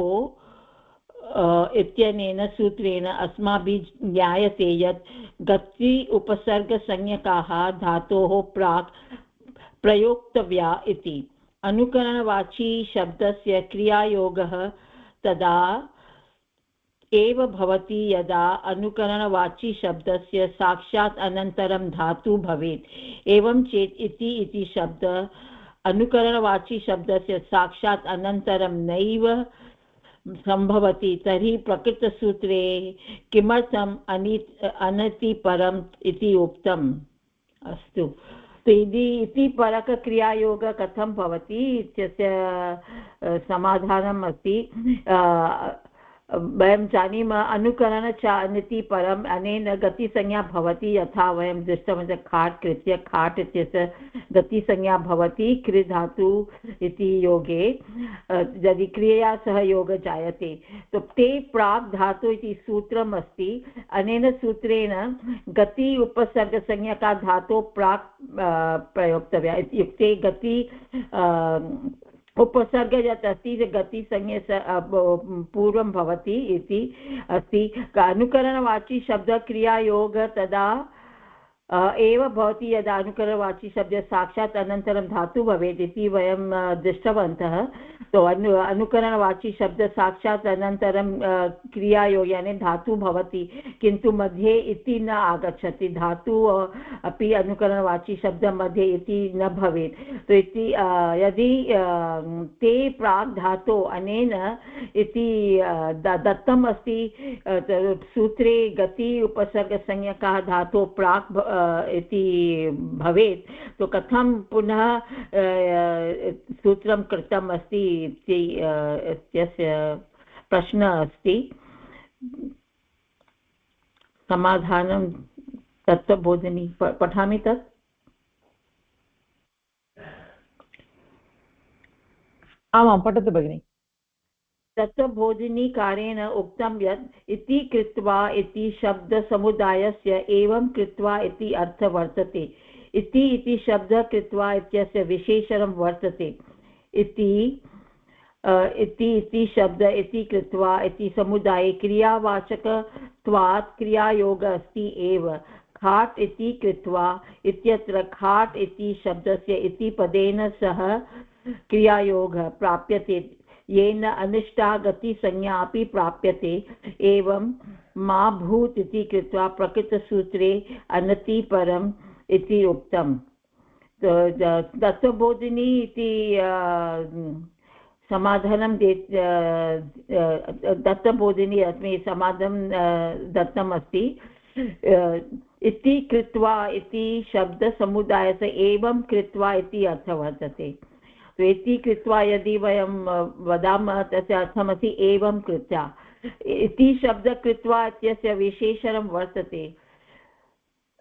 इत्यनेन सूत्रेण अस्माभिः ज्ञायते यत् गति उपसर्गसंज्ञकाः धातोः प्राक् प्रयोक्तव्या इति। अनुकरणवाची शब्दस्य क्रियायोगः तदा एव भवति यदा अनुकरणवाची शब्दस्य साक्षात् अनन्तरं धातु भवेत्। एवं चेत् इति शब्द अनुकरणवाची शब्दस्य साक्षात् अनन्तरं नैव सम्भवति। तर्हि प्रकृतसूत्रे किमर्थम् अनतिपरम् इति उक्तम्? अस्तु, इति परकक्रियायोगः कथं भवति इत्यस्य समाधानम् अस्ति। वयं जानीमः अनुकरण च अनिति परम् अनेन गतिसंज्ञा भवति। यथा वयं दृष्टवन्तः खाट् कृत्य, खाट् इत्यस्य गतिसंज्ञा भवति कृ धातु इति योगे यदि क्रियया सह योगः जायते। तो ते प्राक् धातु इति सूत्रम् अस्ति। अनेन सूत्रेण गति उपसर्गसंज्ञका धातु प्राक् प्रयोक्तव्या इत्युक्ते गति उपसर्ग यत् अस्ति गतिसंज्ञा पूर्वं भवति इति अस्ति। अनुकरणवाची शब्दक्रियायोग तदा एव भवति यदा अनुकरणवाची शब्दः साक्षात् अनन्तरं धातु भवेत् इति वयं दृष्टवन्तः। तो अनुकरणवाची शब्दः साक्षात् अनन्तरं क्रियायोग यानी धातु भवति, किन्तु मध्ये इति न आगच्छति। धातु अपि अनुकरणवाची शब्दः मध्ये इति न भवेत्। तो इति यदि ते प्राक् धातु अनेन इति दत्तम् अस्ति सूत्रे गति उपसर्गसंज्ञकाः धातु प्राक् इति भवेत्, तो कथं पुनः सूत्रं कृतम् अस्ति इत्यस्य प्रश्नः अस्ति। समाधानं तत्त्वबोधिनी पठामि तत्। आमां पठतु भगिनि। तत्त्वबोधिनीकारेण उक्तं यत् इति कृत्वा इति शब्दसमुदायस्य एवं कृत्वा इति अर्थः वर्तते। इति शब्दः कृत्वा इत्यस्य विशेषणं वर्तते। इति शब्द इति कृत्वा इति समुदाये क्रियावाचकत्वात् क्रियायोगः अस्ति एव। खाट् इति कृत्वा इत्यत्र खाट् इति शब्दस्य इति पदेन सह क्रियायोगः प्राप्यते, येन अनिष्टा गतिसंज्ञा अपि प्राप्यते। एवं मा भूत् इति कृत्वा प्रकृतसूत्रे अनतिपरम् इति उक्तम्। दत्तबोधिनी इति समाधानं दत्तबोधिनी अस्मि समाधानं दत्तम् अस्ति। इति कृत्वा इति शब्दसमुदायस्य एवं कृत्वा इति अर्थः वर्तते। तो इति कृत्वा यदि वयं वदामः तस्य अर्थमस्ति एवं कृत्वा। इति शब्द कृत्वा इत्यस्य विशेषणं वर्तते।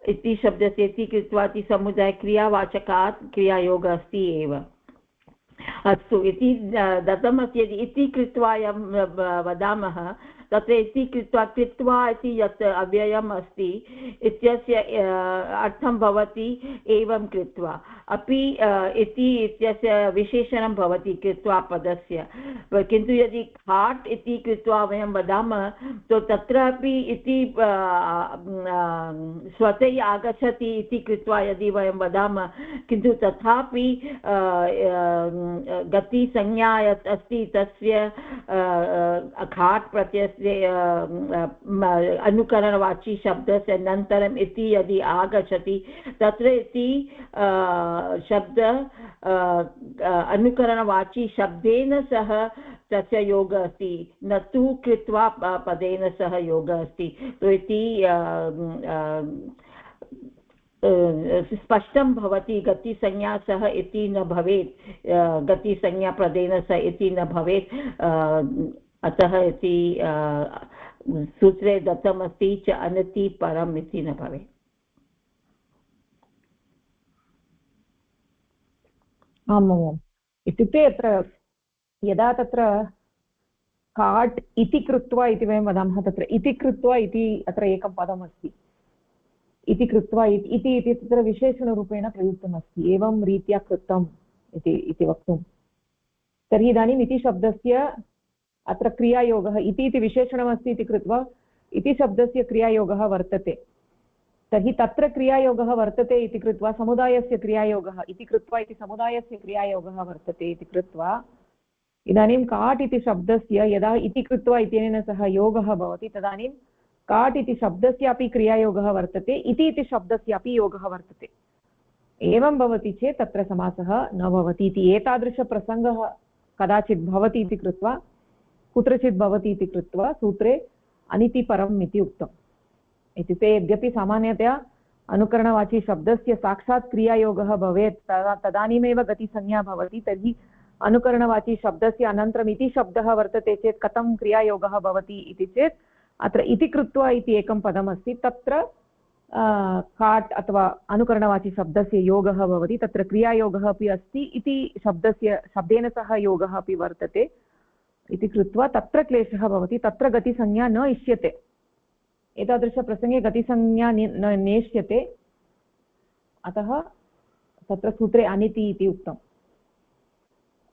इति शब्दस्य इति कृत्वा इति समुदाय क्रियावाचकात् क्रियायोगः अस्ति एव। अस्तु, इति दत्तमस्ति। यदि इति कृत्वा वदामः तत्र इति कृत्वा कृत्वा इति यत् अव्ययम् अस्ति इत्यस्य अर्थं भवति एवं कृत्वा। अपि इति इत्यस्य विशेषणं भवति कृत्वा पदस्य। किन्तु यदि खाट् इति कृत्वा वयं वदामः तो तत्रापि इति स्वतः आगच्छति इति कृत्वा यदि वयं वदामः, किन्तु तथापि गतिसंज्ञा यत् अस्ति तस्य खाट् प्रत्ययस्य अनुकरणवाची शब्दस्य अनन्तरम् इति यदि आगच्छति तत्र इति शब्द अनुकरणवाची शब्देन सह तस्य योगः अस्ति, न तु कृत्वा पदेन सह योगः अस्ति। तो इति स्पष्टं भवति। गतिसंज्ञा सह इति न भवेत्, गतिसंज्ञा पदेन सह इति न भवेत्। अतः इति सूत्रे दत्तमस्ति च अनति परम् इति न भवेत्। आम्, इत्युक्ते अत्र यदा तत्र काट् इति कृत्वा इति वयं वदामः, तत्र इति कृत्वा इति अत्र एकं पदमस्ति। इति कृत्वा इति तत्र विशेषणरूपेण प्रयुक्तमस्ति, एवं रीत्या कृतम् इति वक्तुं। तर्हि इदानीम् इति शब्दस्य अत्र क्रियायोगः, इति विशेषणमस्ति इति कृत्वा इति शब्दस्य क्रियायोगः वर्तते। तर्हि तत्र क्रियायोगः वर्तते इति कृत्वा समुदायस्य क्रियायोगः, इति कृत्वा इति समुदायस्य क्रियायोगः वर्तते इति कृत्वा इदानीं काट् इति शब्दस्य यदा इति कृत्वा इत्यनेन सह योगः भवति तदानीं काट् इति शब्दस्यापि क्रियायोगः वर्तते, इति शब्दस्यापि योगः वर्तते। एवं भवति चेत् तत्र समासः न भवति इति। एतादृशप्रसङ्गः कदाचित् भवति इति कृत्वा, कुत्रचित् भवति इति कृत्वा सूत्रे अनितिपरम् इति उक्तम्। इत्युक्ते यद्यपि सामान्यतया अनुकरणवाची शब्दस्य साक्षात् क्रियायोगः भवेत् तदानीमेव गतिसंज्ञा भवति, तर्हि अनुकरणवाची शब्दस्य अनन्तरम् इति शब्दः वर्तते चेत् कथं क्रियायोगः भवति इति चेत् अत्र इति कृत्वा इति एकं पदमस्ति, तत्र काट् अथवा अनुकरणवाची शब्दस्य योगः भवति, तत्र क्रियायोगः अपि अस्ति, इति शब्देन सह योगः अपि वर्तते इति कृत्वा तत्र क्लेशः भवति, तत्र गतिसंज्ञा न इष्यते। एतादृशप्रसङ्गे गतिसंज्ञा न नेष्यते, अतः तत्र सूत्रे अनिति इति उक्तम्।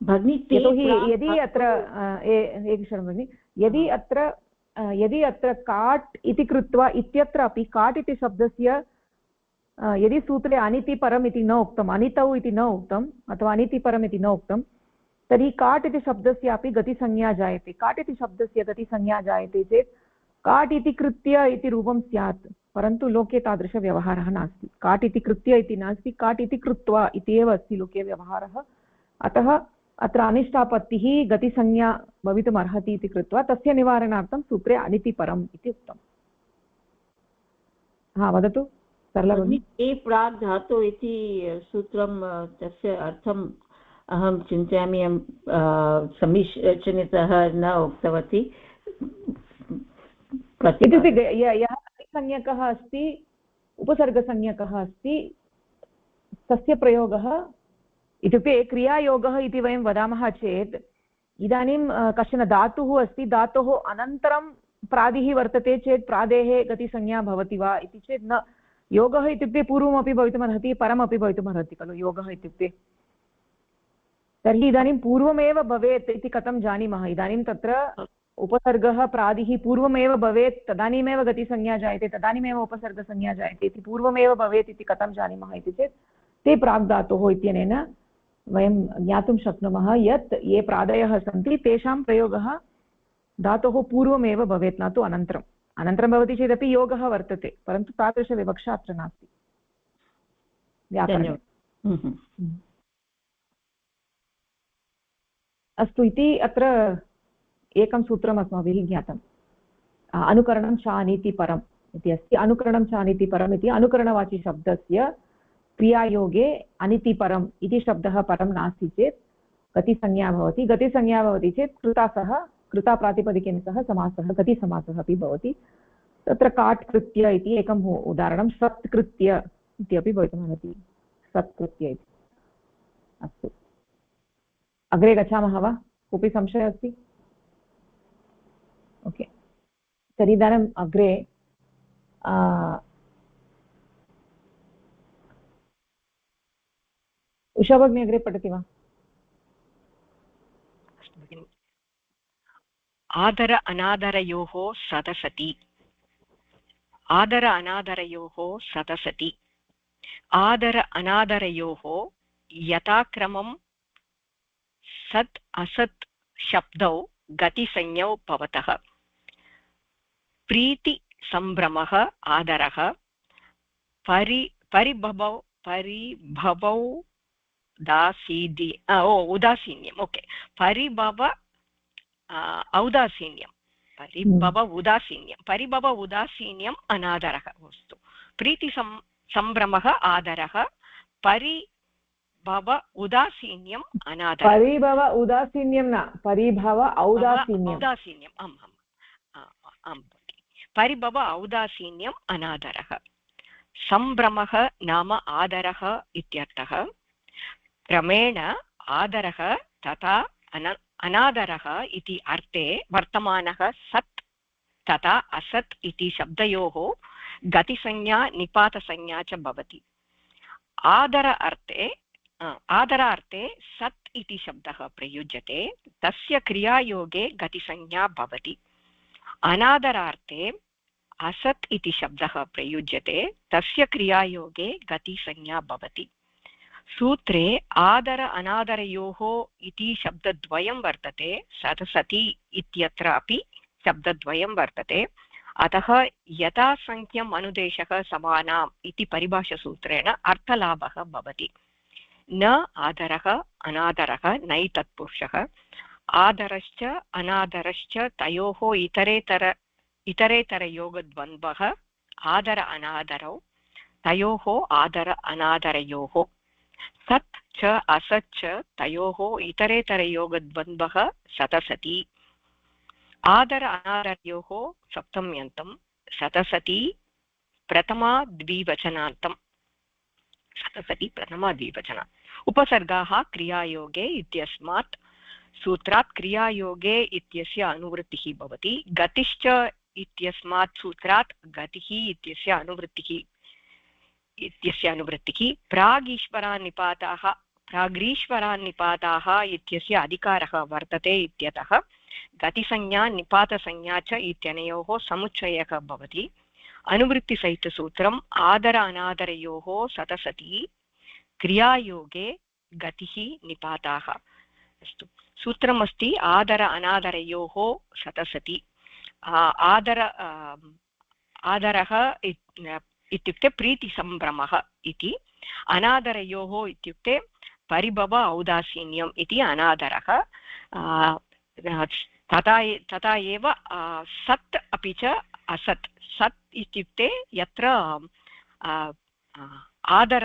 यतोहि यदि अत्र एकक्षणं भगिनि, यदि अत्र काट् इति कृत्वा इत्यत्र अपि काट् इति शब्दस्य यदि सूत्रे अनितिपरम् इति न उक्तम्, अनितौ इति न उक्तम् अथवा अनितिपरम् इति न उक्तं, तर्हि काट् इति शब्दस्यापि गतिसंज्ञा जायते। काट् इति शब्दस्य गतिसंज्ञा जायते चेत् काट् इति कृत्य इति रूपं स्यात्, परन्तु लोके तादृशव्यवहारः नास्ति। काट् इति कृत्य इति नास्ति, काट् इति कृत्वा इति एव अस्ति लोके व्यवहारः। अतः अत्र अनिष्टापत्तिः गतिसंज्ञा भवितुम् अर्हति इति कृत्वा तस्य निवारणार्थं सूत्रे अनितिपरम् इति उक्तम्। हा, वदतु सरला भगिनी। ए प्राक् धातु इति सूत्रं, तस्य अर्थम् अहं चिन्तयामि, समीचीनतः न उक्तवती। इत्युक्ते यः गतिसंज्ञकः अस्ति, उपसर्गसंज्ञकः अस्ति, तस्य प्रयोगः इत्युक्ते क्रियायोगः इति वयं वदामः चेत् इदानीं कश्चन धातुः अस्ति, धातोः अनन्तरं प्रादिः वर्तते चेत् प्रादेः गतिसंज्ञा भवति वा इति चेत् न। योगः इत्युक्ते पूर्वमपि भवितुमर्हति, परमपि भवितुमर्हति खलु योगः इत्युक्ते। तर्हि इदानीं पूर्वमेव भवेत् इति कथं जानीमः? इदानीं तत्र उपसर्गः प्रादिः पूर्वमेव भवेत् तदानीमेव गतिसंज्ञा जायते तदानीमेव उपसर्गसंज्ञा जायते इति पूर्वमेव भवेत् इति कथं जानीमः इति चेत् ते प्राग्धातोः इत्यनेन वयं ज्ञातुं शक्नुमः यत् ये प्रादयः सन्ति तेषां प्रयोगः धातोः पूर्वमेव भवेत् न तु अनन्तरम् अनन्तरं भवति चेदपि योगः वर्तते परन्तु तादृशविवक्षा अत्र नास्ति व्याकरणे। अस्तु इति अत्र एकं सूत्रम् अस्माभिः ज्ञातम् अनुकरणं चानीति परम् इति अस्ति। अनुकरणं चानीति परम् इति अनुकरणवाची शब्दस्य क्रियायोगे अनितिपरम् इति शब्दः परं नास्ति चेत् गतिसंज्ञा भवति। गतिसंज्ञा भवति चेत् कृताप्रातिपदिकेन सह समासः गतिसमासः अपि भवति। तत्र काट्कृत्य इति एकम् उदाहरणं सत्कृत्य इत्यपि भवितुमर्हति सत्कृत्य इति। अस्तु अग्रे गच्छामः वा? कोऽपि संशयः अस्ति? ओके तर्हि इदानीम् अग्रे उषा भगिनी अग्रे पठति वा? आदर अनादरयोः सदसति आदर अनादरयोः सदसति आदर अनादरयोः यथाक्रमं सत् असत् शब्दौ गतिसंज्ञौ भवतः प्रीति संभ्रमः आदरः परिभवौ उदासीन्यम् ओके परिभव औदासीन्यं परिभव उदासीन्यम् अनादरः वस्तु प्रीति संभ्रमः आदरः परिभव उदासीन्यम् अनादरः परिभव उदासीन्यं न परिभव औदासीन्यम् आम् आम् परिभव औदासीन्यम् अनादरः संभ्रमः नाम आदरः इत्यर्थः क्रमेण आदरः तथा अनादरः इति अर्थे वर्तमानः सत् तथा असत् इति शब्दयोः गतिसंज्ञा निपातसंज्ञा च भवति। आदरार्थे सत् इति शब्दः प्रयुज्यते तस्य क्रियायोगे गतिसंज्ञा भवति। अनादरार्थे असत् इति शब्दः प्रयुज्यते तस्य क्रियायोगे गतिसंज्ञा भवति। सूत्रे आदर अनादरयोः इति शब्दद्वयं वर्तते सदसति इत्यत्र अपि शब्दद्वयं वर्तते अतः यथासंख्यम् अनुदेशः समानाम् इति परिभाषासूत्रेण अर्थलाभः भवति। न आदरः अनादरः नै तत्पुरुषः आदरश्च अनादरश्च तयोः इतरेतरयोगद्वन्द्वः आदर अनादरौ तयोः आदर अनादरयोः सत् च असत् च तयोः इतरेतरयोगद्वन्द्वः सतसति आदर अनादरयोः सप्तम्यन्तं सतसति प्रथमा द्विवचनान्तं सतसति प्रथमा द्विवचनात् उपसर्गाः क्रियायोगे इत्यस्मात् सूत्रात् क्रियायोगे इत्यस्य अनुवृत्तिः भवति। गतिश्च इत्यस्मात् सूत्रात् गतिः इत्यस्य अनुवृत्तिः प्राग्रीश्वरान्निपाताः इत्यस्य अधिकारः वर्तते इत्यतः गतिसंज्ञा निपातसंज्ञा च इत्यनयोः समुच्चयः भवति। अनुवृत्तिसहितसूत्रम् आदर अनादरयोः सतसति क्रियायोगे गतिः निपाताः। अस्तु सूत्रमस्ति आदर अनादरयोः सतसति आदरः इत्युक्ते प्रीतिसम्भ्रमः इति अनादरयोः इत्युक्ते परिभव औदासीन्यम् इति अनादरः तथा एव सत् अपि च असत् सत् इत्युक्ते यत्र आदर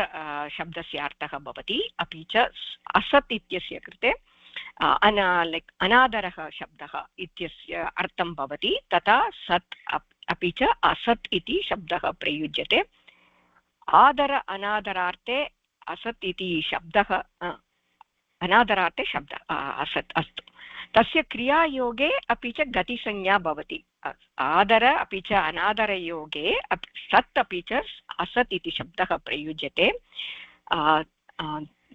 शब्दस्य अर्थः भवति अपि च असत् इत्यस्य कृते अनादरः शब्दः इत्यस्य अर्थं भवति तथा सत् अपि च असत् इति शब्दः प्रयुज्यते। आदर अनादरार्थे असत् इति शब्दः अनादरार्थे शब्दः असत् अस्तु तस्य क्रियायोगे अपि च गतिसंज्ञा भवति। आदर अपि च अनादरयोगे सत् अपि च असत् इति शब्दः प्रयुज्यते।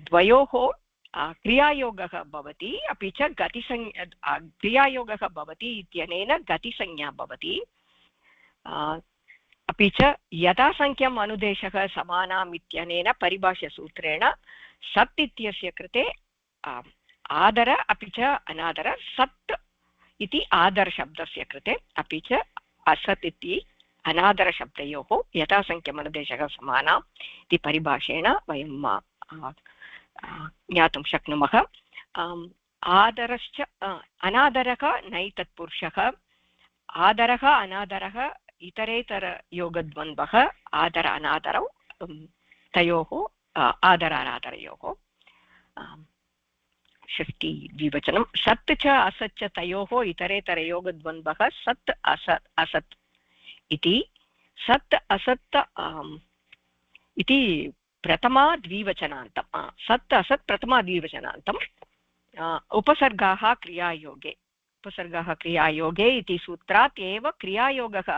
द्वयोः क्रियायोगः भवति अपि च गतिसंज्ञा क्रियायोगः भवति इत्यनेन गतिसंज्ञा भवति अपि च यथासङ्ख्यम् अनुदेशः समानाम् इत्यनेन परिभाष्यसूत्रेण सत् इत्यस्य कृते आदर अपि च अनादर सत् इति आदरशब्दस्य कृते अपि च असत् इति अनादरशब्दयोः यथासङ्ख्यम् अनुदेशः समानाम् इति परिभाषेण वयं ज्ञातुं शक्नुमः आदरश्च अनादरः नैतत्पुरुषः आदरः अनादरः इतरेतरयोगद्वन्द्वः आदर अनादरौ तयोः आदर अनादरयोः षष्ठी द्विवचनं सत् च असत् च तयोः इतरेतरयोगद्वन्द्वः सत् असत् इति सत् असत् इति प्रथमा द्विवचनान्तं सत् असत् प्रथमा द्विवचनान्तम् उपसर्गाः क्रियायोगे इति सूत्रात् एव क्रियायोगः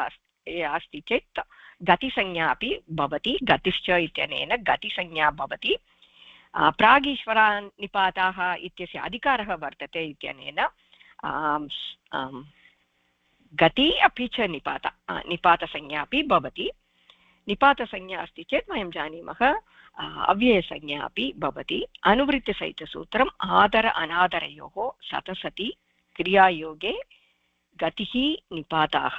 अस्ति चेत् गतिसंज्ञा अपि भवति गतिश्च इत्यनेन गतिसंज्ञा भवति प्रागीश्वरानिपाताः इत्यस्य अधिकारः वर्तते इत्यनेन गति अपि च निपातसंज्ञा अपि भवति निपातसंज्ञा अस्ति चेत् वयं जानीमः अव्ययसंज्ञा अपि भवति अनुवृत्तिसहितसूत्रम् आदर अनादरयोः सतसति क्रियायोगे गतिः निपाताः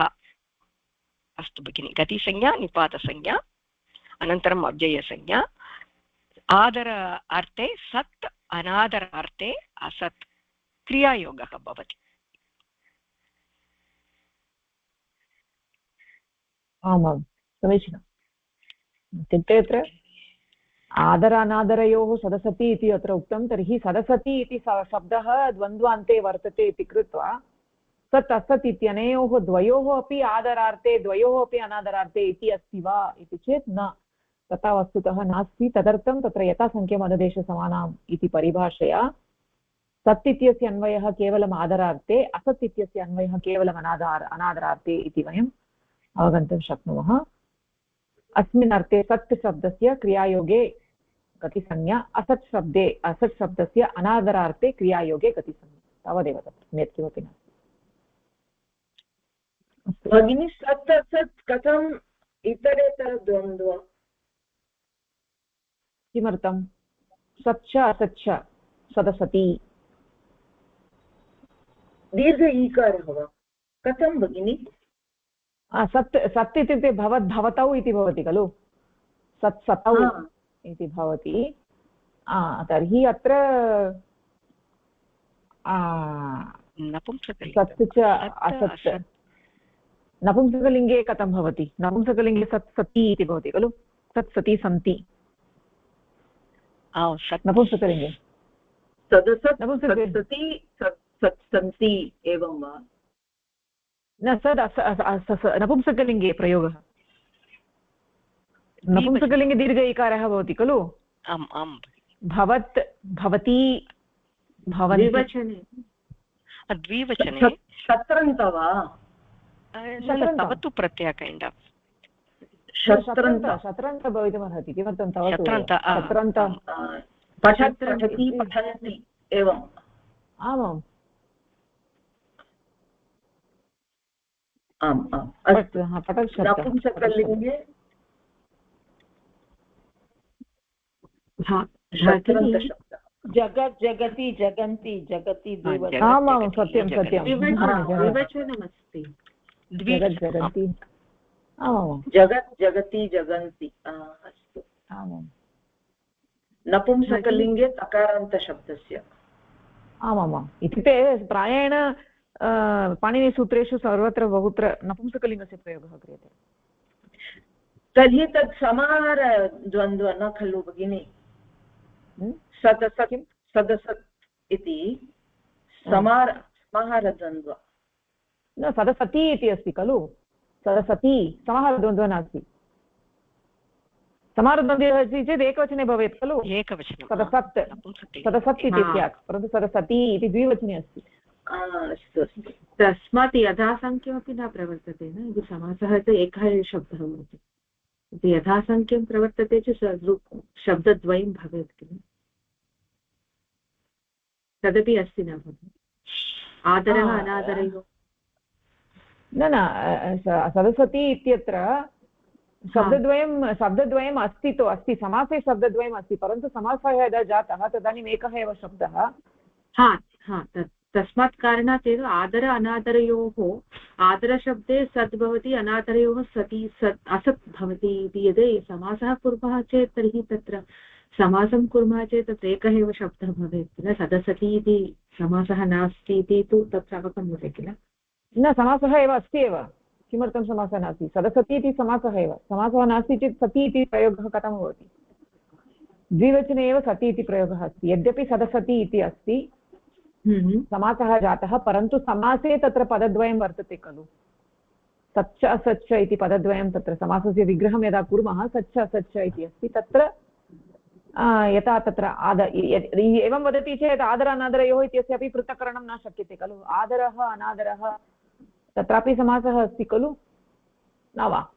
अस्तु भगिनि गतिसंज्ञा निपातसंज्ञा अनन्तरम् अव्ययसंज्ञा आदर अर्थे सत् अनादर अर्थे असत् क्रियायोगः भवति आमां समीचीनम् इत्युक्ते अत्र आदर अनादरयोः सदसति इति अत्र उक्तं तर्हि सदसति इति शब्दः द्वन्द्वान्ते वर्तते इति कृत्वा सत् असत् इत्यनयोः द्वयोः अपि आदरार्थे द्वयोः अपि अनादरार्थे इति अस्ति वा इति चेत् न तथा वस्तुतः नास्ति तदर्थं तत्र यथासङ्ख्यम् अनुदेशसमानाम् इति परिभाषया सत् इत्यस्य अन्वयः केवलम् आदरार्थे असत् इत्यस्य अन्वयः केवलम् अनादरार्थे इति वयम् अवगन्तुं शक्नुमः अस्मिन् अर्थे सत् शब्दस्य क्रियायोगे गतिसंज्ञा असत् शब्दस्य अनादरार्थे क्रियायोगे गतिसंज्ञा तावदेव तत्र अन्यत् किमपि नास्ति भगिनी सत् असत् कथम् इतरेतरद्वन्द्व किमर्थं सच्च असच्च सदसति दीर्घ ईकारः वा कथं भगिनी सत् सत् इत्युक्ते भवतौ इति भवति खलु सत् सतौ इति भवति तर्हि अत्र सत् च असत् नपुंसकलिङ्गे कथं भवति नपुंसकलिङ्गे सत् सति इति भवति खलु सत् सति सन्ति नपुंसकलिङ्गे सत् सन्ति एवं वा न सद् नपुंसकलिङ्गे प्रयोगः नपुंसकलिङ्गे दीर्घ इकारः भवति खलु आम् आम् भवत् भवती द्विवचने शत्रन्त वा तवतु प्रत्यय कैण्ड् आफ् शत्रन्त भवितुमर्हति किमर्थं शत्रन्त पठति पठन्ति एवम् आमाम् आम् आम् नपुंसकलिङ्गे जगत् जगति जगन्ति जगति आमां सत्यं सत्यं द्विवचनमस्ति जगत् जगति आमां जगत् जगति जगन्ति अस्तु आमां नपुंसकलिङ्गे तकारान्तशब्दस्य आमामाम् इत्युक्ते प्रायेण पाणिनिसूत्रेषु सर्वत्र बहुत्र नपुंसकलिङ्गस्य प्रयोगः क्रियते तर्हि तत् समाहारद्वन्द्व न खलु भगिनि सदसत् सदसत् इति समाहारद्वन्द्व न सदसति इति अस्ति खलु सदसति समाहारद्वन्द्वः नास्ति समाहारद्वन्द्वः अस्ति चेत् एकवचने भवेत् खलु एकवचनं सदसत् सदसत् इति स्यात् परन्तु सदसति इति द्विवचने अस्ति अस्तु अस्तु तस्मात् यथासङ्ख्यमपि न प्रवर्तते न यदि समासः तु एकः एव शब्दः भवति यदि यथासङ्ख्यं प्रवर्तते चेत् शब्दद्वयं भवेत् किल तदपि अस्ति न भगिनि आदरः अनादरयोः न सदसति इत्यत्र शब्दद्वयम् अस्ति समासे शब्दद्वयम् अस्ति परन्तु समासः यदा जातः तदानीम् एकः एव शब्दः तस्मात् कारणात् एव आदर अनादरयोः आदरशब्दे सत् भवति अनादरयोः सति असत् भवति इति यदि समासः कुर्मः चेत् तर्हि तत्र समासं कुर्मः चेत् तत्र एकः एव शब्दः भवेत् किल सदसति इति समासः नास्ति इति तु तत्र अवगम्यते किल न समासः एव अस्ति एव किमर्थं समासः नास्ति सदसति इति समासः एव समासः नास्ति चेत् सति इति प्रयोगः कथं भवति द्विवचने एव सति इति प्रयोगः अस्ति यद्यपि सदसति इति अस्ति समासः जातः परन्तु समासे तत्र पदद्वयं वर्तते खलु सच्च असच्च इति पदद्वयं तत्र समासस्य विग्रहं यदा कुर्मः सच्च असच्च इति अस्ति तत्र यथा तत्र एवं वदति चेत् आदर अनादरयोः इत्यस्यापि पृथक्करणं न शक्यते खलु आदरः अनादरः तत्रापि समासः अस्ति खलु न वा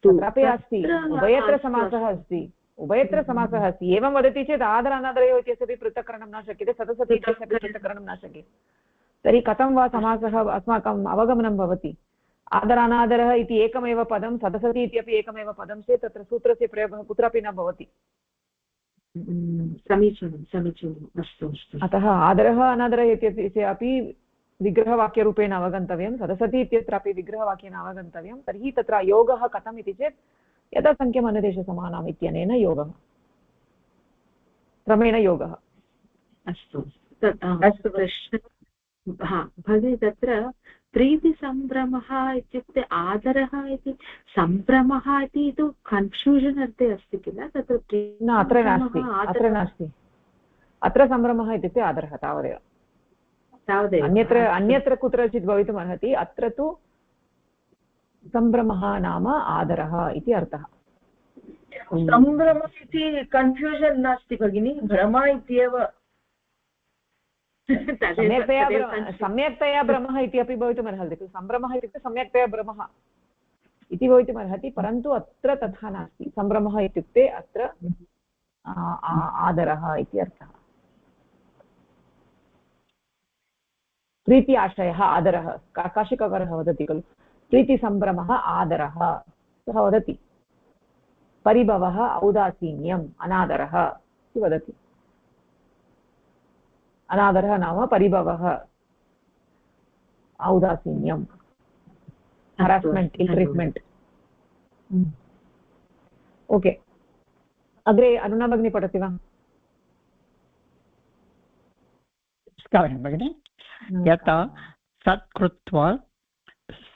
तत्रापि अस्ति उभयत्र समासः अस्ति उभयत्र समासः अस्ति एवं वदति चेत् आदर अनादरयोः इत्यस्यापि पृथक्करणं न शक्यते सदसति इत्यस्यापि पृथक्करणं न शक्यते तर्हि कथं वा समासः अस्माकम् अवगमनं भवति आदर अनादरः इति एकमेव पदं सदसति इत्यपि एकमेव पदं चेत् तत्र सूत्रस्य प्रयोगः कुत्रापि न भवति समीचीनम् अस्तु अतः आदरः अनादरः इत्यस्यापि विग्रहवाक्यरूपेण अवगन्तव्यं सदसति इत्यत्रापि विग्रहवाक्येन अवगन्तव्यं तर्हि तत्र योगः कथम् इति चेत् यदा संख्यम् अनदेशसमानम् इत्यनेन योगः क्रमेण योगः अस्तु भगिनी तत्र प्रीतिसम्भ्रमः इत्युक्ते आदरः इति सम्भ्रमः इति तु कन्फ्यूषन् अर्थे अस्ति किल तत्र न अत्र नास्ति अत्र सम्भ्रमः इत्युक्ते आदरः तावदेव अन्यत्र कुत्रचित् भवितुम् अर्हति अत्र तु सम्भ्रमः नाम आदरः इति अर्थः सम्भ्रमः इति कन्फ्यूषन् नास्ति भगिनि भ्रम इत्येव सम्यक्तया भ्रमः इति अपि भवितुम् अर्हति खलु सम्भ्रमः इत्युक्ते सम्यक्तया भ्रमः इति भवितुम् अर्हति परन्तु अत्र तथा नास्ति सम्भ्रमः इत्युक्ते अत्र आदरः इति अर्थः प्रीति आश्रयः आदरः काशिककारः वदति खलु प्रीतिसम्भ्रमः आदरः सः वदति परिभवः औदासीन्यम् अनादरः इति वदति अनादरः नाम परिभवः औदासीन्यं हरास्मेण्ट् इल् ट्रीट्मेण्ट् ओके अग्रे अरुणा भगिनी पठति वा भगिनि यथा सत्कृत्वा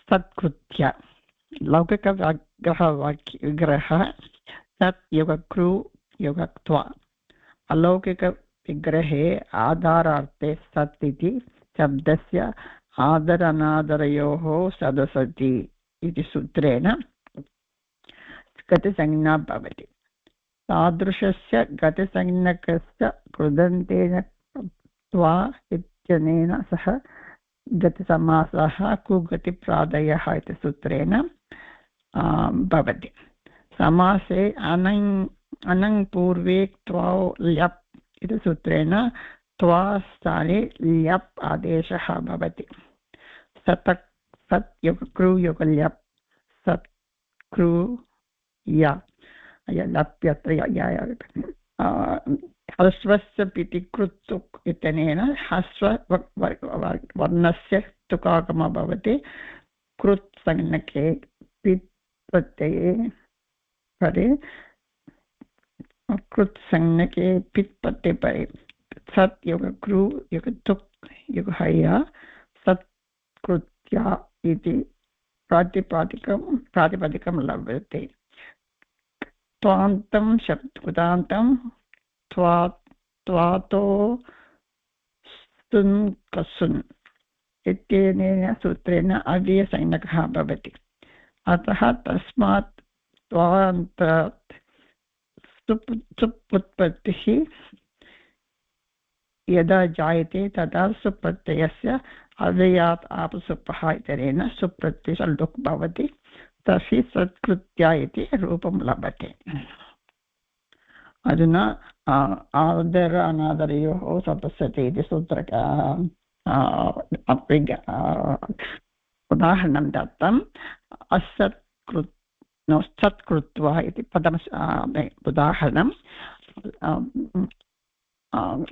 सत्कृत्य लौकिकविग्रहः सत् युगकृ युगक्त्वा अलौकिकविग्रहे आधारार्थे सत् इति शब्दस्य आदर अनादरयोः सदसति इति सूत्रेण गतिसंज्ञा भवति तादृशस्य गतिसंज्ञकस्य कृदन्तेन त्वा इत्यनेन सह गतिसमासः कुगतिप्रादयः इति सूत्रेण भवति समासे अनङ् पूर्वे त्वा ल्यप् इति सूत्रेण त्वा स्थाने ल्यप् आदेशः भवति सत् युगकृ युगल्यप् सत् कृ या लप्यत्र ह्रस्वस्य पितिकृत् इत्यनेन ह्रस्व वर्णस्य तुकागमः भवति कृत् संज्ञके पित् प्रत्यये परे कृत् संज्ञके पित् प्रत्यये परे सत् युगकृ युगतुक् युगहया सत्कृत्या इति प्रातिपदिकं लभ्यते त्वान्तं शब्दुदान्तं त्वातो सुन् कसुन् इत्यनेन सूत्रेण अव्ययसंज्ञकः भवति अतः तस्मात् त्वान्तात् सुप् उत्पत्तिः यदा जायते तदा सुप्रत्ययस्य अव्ययात् आपसुपः इत्यनेन सुप्रत्ययस्य लुक् भवति तर्हि सत्कृत्या इति रूपं लभते अधुना आदर अनादरयोः सदस्यते इति सूत्र उदाहरणं दत्तम् असत् सत् कृत्वा इति पदम् उदाहरणं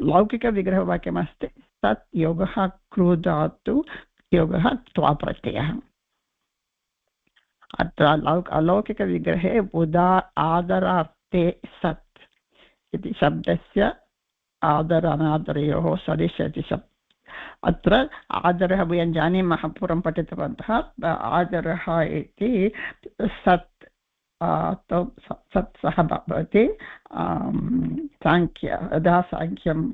लौकिकविग्रहवाक्यमस्ति तत् योगः क्रूधातु योगः त्वाप्रत्ययः अत्र अलौकिकविग्रहे आदरार्थे सत् इति शब्दस्य आदर अनादरयोः सदिशति शब्द अत्र आदरः वयं जानीमः पूर्वं पठितवन्तः आदरः इति सत् सत् सः भवति साङ्ख्य यदा साङ्ख्यम्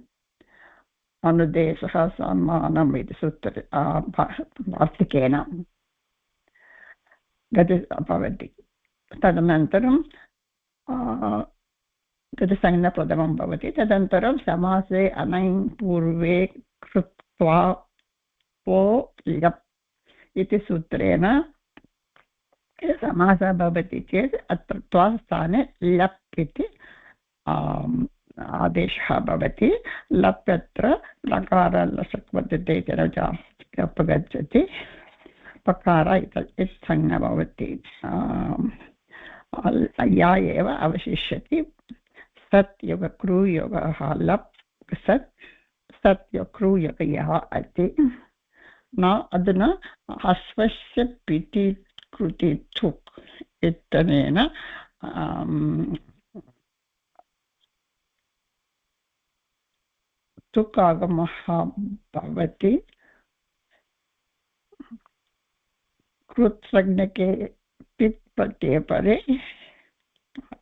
अनुदेशः सम्मानम् इति सूत्रे वार्तिकेन गति भवति तदनन्तरं गतिसंज्ञप्रथमं भवति तदनन्तरं समासे अनैं पूर्वे कृत्वा पो लप् इति सूत्रेण समासः भवति चेत् अत्र त्वा स्थाने लप् इति आदेशः भवति लप् अत्र लकार लशक् वर्तते इति अपगच्छति पकार इति संज्ञा भवति या एव अवशिष्यति सत् योग क्रूयोगः लप् सत् सत् योग क्रूयोग यः इति न अधुना अश्वस्य पिति कृति थुक् इत्यनेन तुक् आगमः भवति कृत्संज्ञके पित् प्रत्यये परे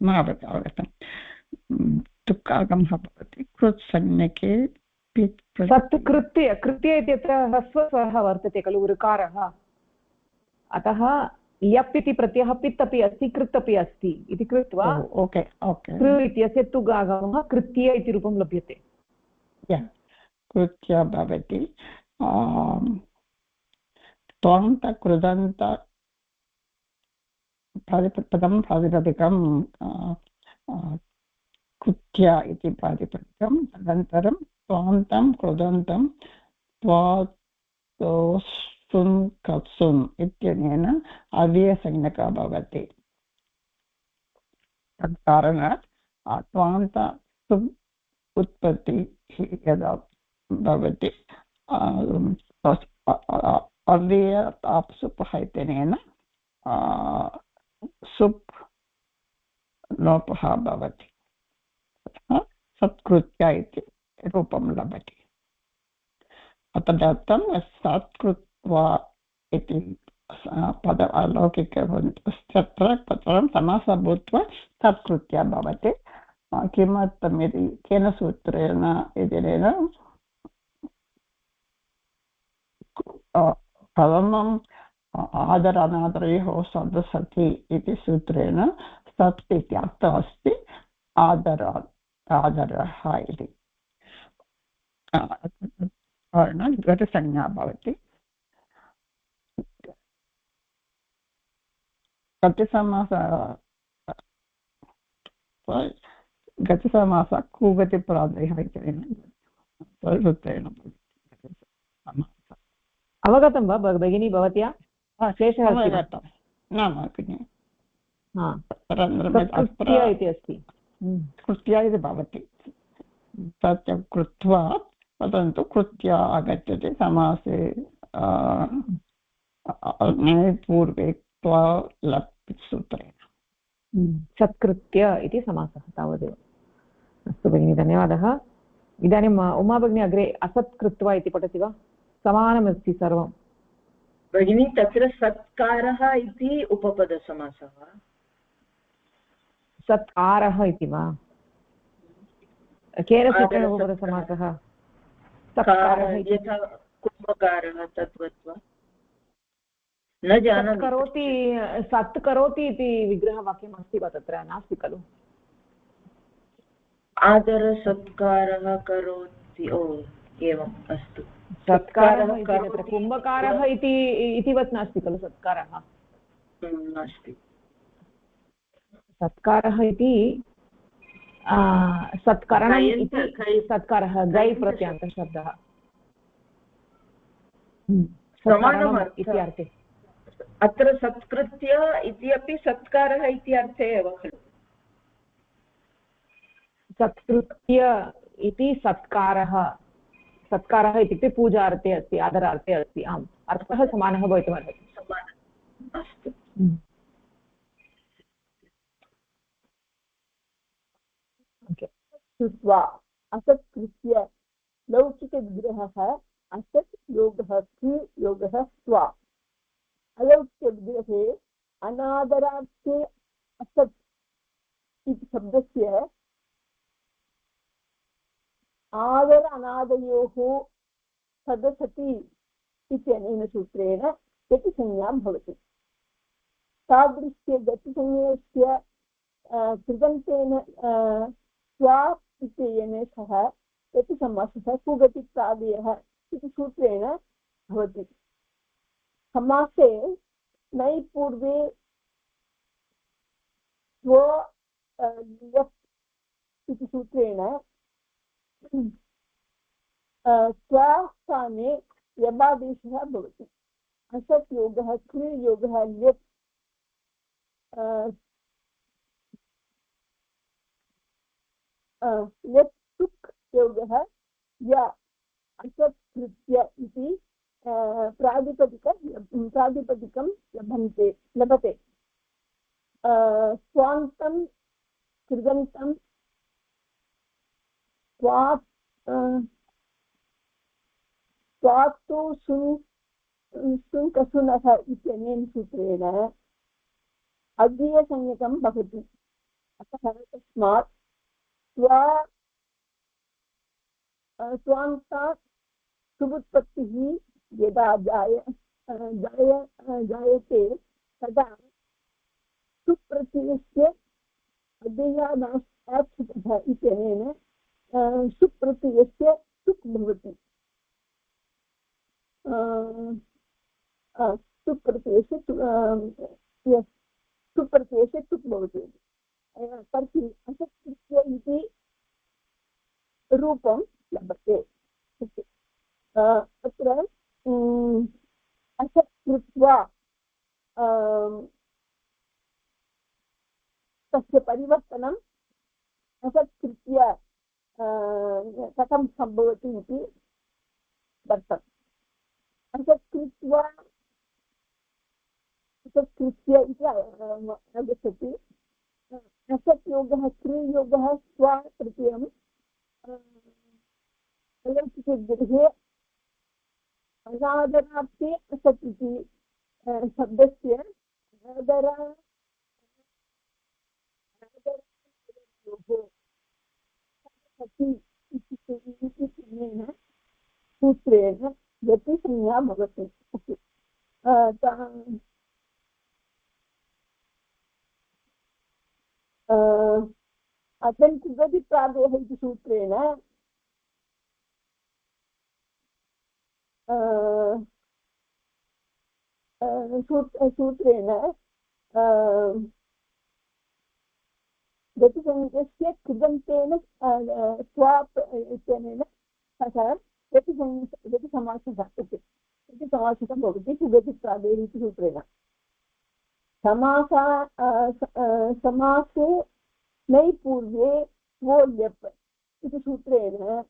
न अवगतं तुक् आगमः भवति कृत्संज्ञके पित् सत् कृत्य कृत्य इत्यत्र ह्रस्वस्वरः वर्तते खलु ऋकारः अतः यप् इति प्रत्ययः पित् अपि अस्ति कृत् अपि अस्ति इति कृत्वा कृ इत्यस्य तुग् आगमः कृत्य इति रूपं लभ्यते कृत्य भवति त्वन्त कृदन्त पदं प्रातिपदिकं कृत्य इति प्रातिपदिकं तदनन्तरं त्वान्तं कृदन्तं त्वात्सुन् कत्सुन् इत्यनेन अव्ययसंज्ञकः भवति तत्कारणात् त्वान्त उत्पत्तिः यदा भवति अव्यय आप्सुपः इत्यनेन सुप् लोपः भवति सत्कृत्य इति रूपं लभति तदर्थं सत्कृत्वा इति पद अलौकिकपदं समासः भूत्वा सत्कृत्य भवति किमर्थम् इति केन सूत्रेण इत्यनेन प्रथमम् आदर अनादरयोः सदसति इति सूत्रेण सत् इति अर्थः अस्ति आदरः इति घटसंज्ञा भवति गतिसमासः कुगतिप्रादयः इत्यनेन सूत्रेण अवगतं वा भगिनी भवत्या शेषः न भगिनि कृत्य इति अस्ति कृत्य इति भवति तत् कृत्वा परन्तु कृत्य आगच्छति समासे पूर्वे त्वा लप् सूत्रेण सत्कृत्य इति समासः तावदेव अस्तु भगिनि धन्यवादः इदानीम् उमा भगिनी अग्रे असत् कृत्वा इति पठति वा समानमस्ति सर्वं भगिनी तत्र सत्कारः इति उपपदसमासः वा सत्कारः इति वा केन सूत्रेण उपपदसमासः यथा कुम्भकारः तद्वत् वा न जानामि करोति सत् करोति इति विग्रहवाक्यम् अस्ति वा तत्र नास्ति खलु आदरसत्कारः करोति ओ एवम् अस्तु सत्कारः इति तत्र कुम्भकारः इतिवत् नास्ति खलु सत्कारः नास्ति सत्कारः इति सत्करणम् इति सत्कारः गै प्रत्यान्तशब्दः समानम् इति अर्थे अत्र सत्कृत्य इति अपि सत्कारः इति अर्थे एव खलु सत्कृत्य इति सत्कारः इत्युक्ते पूजार्थे अस्ति आदरार्थे अस्ति आम् अर्थः समानः भवितुमर्हति अस्तु कृत्वा असत्कृत्य लौकिकविग्रहः असत् योगः कृ योगः स्वा अलौकिकविग्रहे अनादरार्थे असत् इति शब्दस्य आदर अनादयोः सदसति इत्यनेन सूत्रेण गतिसंज्ञा भवति तादृश्य गतिसंज्ञस्य कृदन्तेन स्वा इत्यनेन सह गतिसमासः कुगतिप्रादयः इति सूत्रेण भवति समासे नै पूर्वे स्व इति सूत्रेण स्वास्थाने यबादेशः भवति असत् योगः कृ योगः ल्यप् ल्यप् सुक् योगः य असत् कृत्य इति प्रातिपदिकं लभते स्वान्तं कृदन्तं स्वात्तु सुnkasuनः इत्यनेन सूत्रेण अव्ययसंज्ञकं भवति अतः तस्मात् स्वान्तात् सुबुत्पत्तिः यदा जायते तदा सुप्रत्ययस्य अव्ययादाश्रितः इत्यनेन सुप्रत्ययस्य सुक् भवति सुप्रत्ययस्य सुक् भवति तर्हि असत्कृत्य इति रूपं लभते अत्र असत्कृत्वा तस्य परिवर्तनम् असत्कृत्य कथं सम्भवति इति दत्तम् असत्कृत्य इति आगच्छति असत् योगः क्रियोगः स्वा तृतीयं अलौकिकगृहे अनादरार्थे असत् इति शब्दस्य अनादरयोः इति सूत्रेण गतिसंज्ञा भवति अतन्तिगतिप्रादयः इति सूत्रेण सूत्रेण गतिसंज्ञस्य कृदन्तेन स्वाप् इत्यनेन सह गतिसमासः गतिसमासः भवति सुगतिप्रादेः इति सूत्रेण समासे नै पूर्वे वो ल्यप् इति सूत्रेण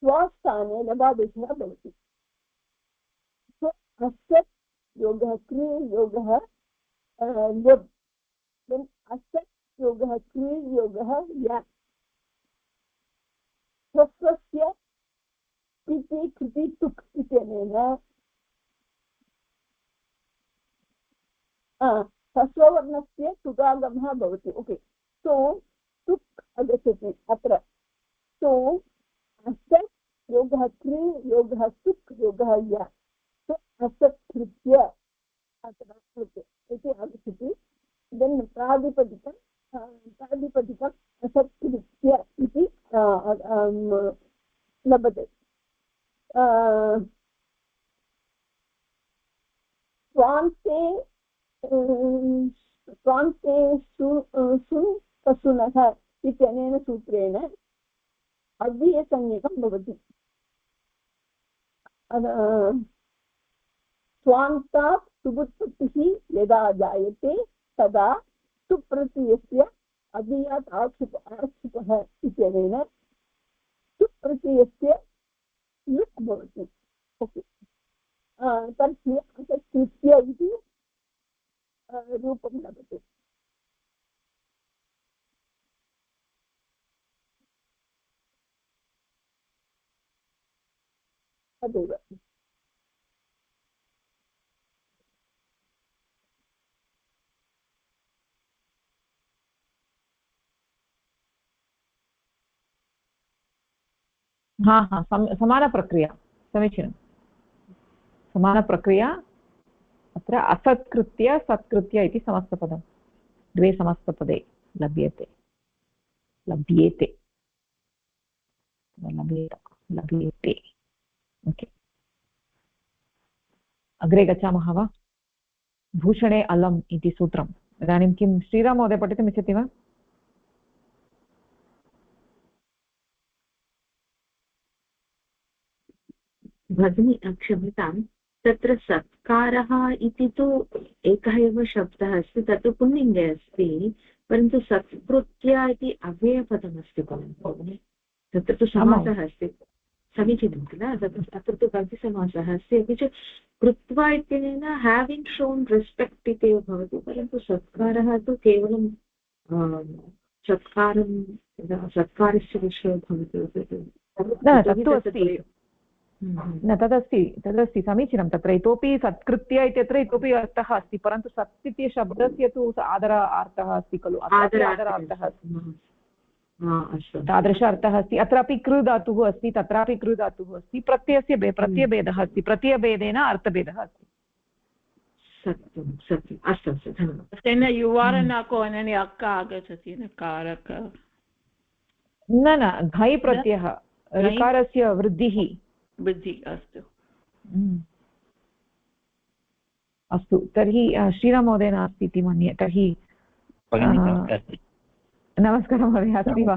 स्वास्थाने लबादेशः भवति असत् योगः कृ योगः ल्यप् असत् योगः कृ योगः य ह्रस्वस्य इति कृति तुक् इत्यनेन ह्रस्ववर्णस्य तुगागमः भवति ओके सो तुक् आगच्छति अत्र सो असत् योगः कृ योगः तुक् योगः य असत् कृत्य अत्र इति आगच्छति देन् प्रातिपदिकम् असत् कृत्य इति लभते स्वान्ते सुन् कसुनः इत्यनेन सूत्रेण अव्ययसंज्ञकं भवति। स्वान्तात् सुबुत्पत्तिः यदा जायते तदा सुप्रत्ययस्य अव्ययात् आक्षिपः इत्यनेन सुप्रत्ययस्य लुक् भवति। ओके, तर्हि असत्कृत्य इति रूपं लभते। तदेव। हा हा समानप्रक्रिया, समीचीनं। समानप्रक्रिया अत्र असत्कृत्य सत्कृत्य इति समस्तपदं द्वे समस्तपदे लभ्येते ओके, अग्रे गच्छामः वा? भूषणे अलम् इति सूत्रम् इदानीं किं श्रीराम महोदय पठितुम् इच्छति वा? भगिनी क्षम्यतां, तत्र सत्कारः इति तु एकः एव शब्दः अस्ति, तत् पुल्लिङ्गे अस्ति, परन्तु सत्कृत्य इति अव्ययपदमस्ति भगिनि। तत्र तु समासः अस्ति, समीचीनं किल? तत्र तु गतिसमासः अस्ति, अपि च कृत्वा इत्यनेन हेविङ्ग् शोन् रेस्पेक्ट् इति एव भवति, परन्तु सत्कारः तु केवलं सत्कारस्य विषये भवति। न तदस्ति समीचीनं। तत्र इतोपि सत्कृत्य इत्यत्र इतोपि अर्थः अस्ति, परन्तु सत् इति शब्दस्य तु आदरार्थः अस्ति खलु, आदरार्थः तादृश अर्थः अस्ति। अत्रापि कृ धातुः अस्ति, तत्रापि कृ धातुः अस्ति, प्रत्ययभेदः अस्ति, प्रत्ययभेदेन अर्थभेदः अस्ति। सत्यं सत्यम्, अस्तु अस्तु, धन्यवादः। तेन युवारनको अननि अक्क आगच्छति न कारक न घै प्रत्ययः ऋकारस्य वृद्धिः अस्तु। अस्तु, तर्हि श्रीराम महोदय नास्ति इति मन्ये, तर्हि नमस्कारः महोदय, अस्ति वा?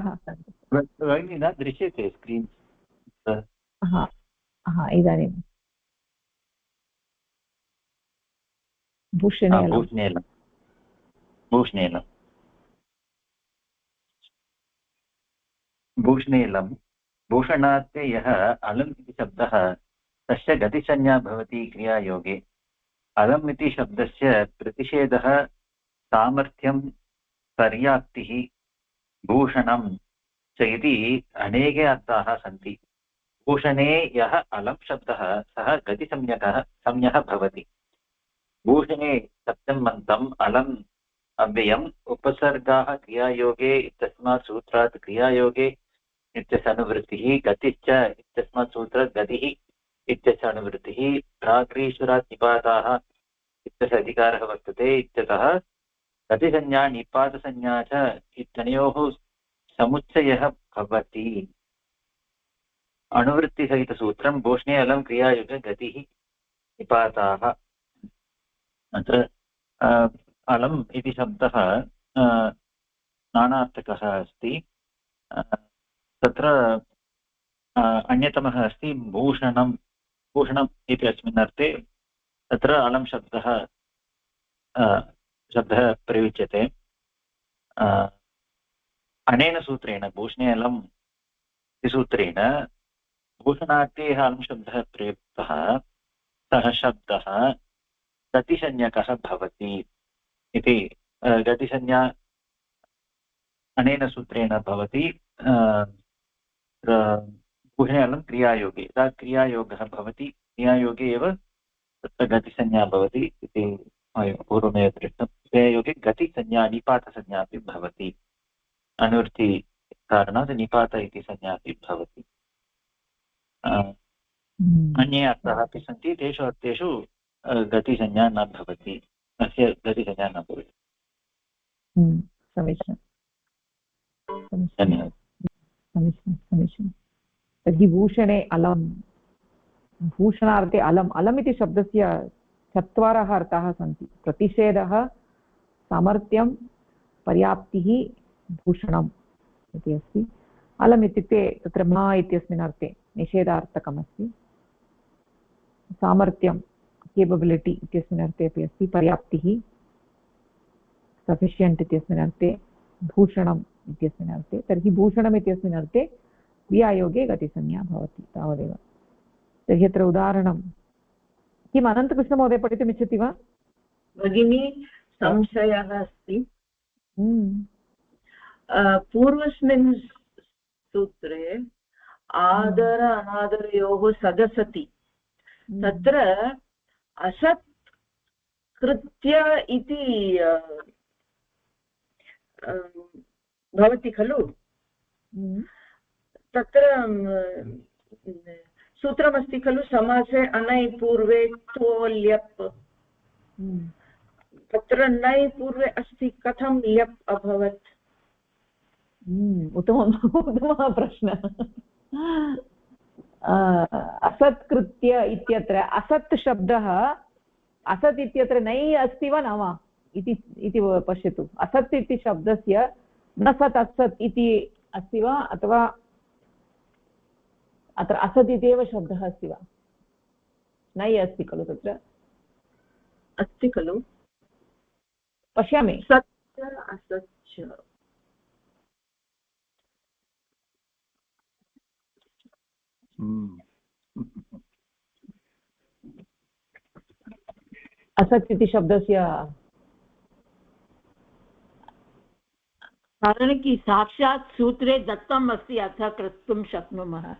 भगिनी न दृश्यते स्क्रीन्। हा इदानीं भूषणेलं भूषणार्थे यः अलम् इति शब्दः तस्य गतिसंज्ञा भवति क्रियायोगे। अलम् इति शब्दस्य प्रतिषेधः सामर्थ्यं पर्याप्तिः भूषणं च इति अनेके अर्थाः सन्ति। भूषणे यः अलम् शब्दः सः गतिसंज्ञः भवति। भूषणे सप्तमन्तम् अलम् अव्ययम् उपसर्गाः क्रियायोगे इत्यस्मात् सूत्रात् क्रियायोगे इत्यस्य अनुवृत्तिः, गतिश्च इत्यस्मात् सूत्रात् गतिः इत्यस्य अनुवृत्तिः, प्राक्रीश्वरात् निपाताः इत्यस्य अधिकारः वर्तते इत्यतः गतिसंज्ञा निपातसंज्ञा च इत्यनयोः समुच्चयः भवति। अनुवृत्तिसहितसूत्रं भूषणे अलं क्रियायुगे गतिः निपाताः। अत्र अलम् इति शब्दः नानार्थकः अस्ति। तत्र अन्यतमः अस्ति भूषणम् इति अस्मिन् अर्थे तत्र अलम् शब्दः प्रयुज्यते। अनेन सूत्रेण भूषणे अलम् इति सूत्रेण भूषणार्थे यः अलम् शब्दः प्रयुक्तः सः शब्दः गतिसंज्ञकः भवति इति। गतिसंज्ञा अनेन सूत्रेण भवति। भूषणे अलं क्रियायोगे यदा क्रियायोगः भवति, क्रियायोगे एव तत्र गतिसंज्ञा भवति इति पूर्वमेव दृष्टं। क्रियायोगे गतिसंज्ञा निपातसंज्ञा अपि भवति। अनुवृत्ति कारणात् निपात इति संज्ञा अपि भवति। अन्ये अर्थाः अपि सन्ति, तेषु अर्थेषु गतिसंज्ञा न भवति, अस्य गतिसंज्ञा न भवति। समीचीनं। तर्हि भूषणे अलम्, भूषणार्थे अलम् इति शब्दस्य चत्वारः अर्थाः सन्ति। प्रतिषेधः, सामर्थ्यं, पर्याप्तिः, भूषणम् इति अस्ति अलम् इत्युक्ते तत्र मा इत्यस्मिन् अर्थे निषेधार्थकमस्ति सामर्थ्यं केपबिलिटि इत्यस्मिन् अर्थे अपि अस्ति पर्याप्तिः सफिशियण्ट् इत्यस्मिन् अर्थे भूषणम् इत्यस्मिन् अर्थे तर्हि भूषणम् इत्यस्मिन् अर्थे विआयोगे गतिसंज्ञा भवति तावदेव तर्हि अत्र उदाहरणं किम् अनन्तकृष्णमहोदय पठितुमिच्छति वा भगिनी संशयः अस्ति पूर्वस्मिन् सूत्रे आदर अनादरयोः सदसति तत्र असत् कृत्य इति भवति खलु तत्र सूत्रमस्ति खलु समासे अनै पूर्वे तो ल्यप् तत्र नै पूर्वे अस्ति कथं ल्यप् अभवत् उत्तमः प्रश्नः असत्कृत्य इत्यत्र असत् शब्दः असत् इत्यत्र नै अस्ति वा न वा इति पश्यतु असत् इति शब्दस्य न सत् असत् इति अस्ति वा अथवा अत्र असत् इत्येव शब्दः अस्ति वा नै अस्ति खलु तत्र अस्ति खलु पश्यामि सत्य असत्य असत् इति शब्दस्य कारण कि साक्षात् सूत्रे दत्तम् अस्ति अतः कर्तुं शक्नुमः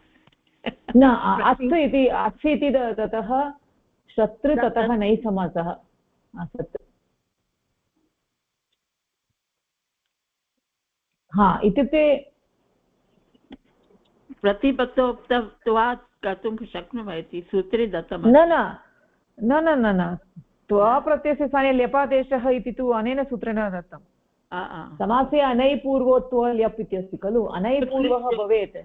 न अस्ति इति अस्ति इति ततः शत्रु ततः नै समासः असत् हा इत्युक्ते प्रतिपत्तोक्तत्वात् कर्तुं शक्नुमः इति सूत्रे दत्तं न न न न न न त्वा प्रत्ययस्य स्थाने ल्यपादेशः इति तु अनेन सूत्रेण दत्तं समासे अनैपूर्वोत्व ल्यप् इत्यस्ति खलु अनैपूर्वः भवेत्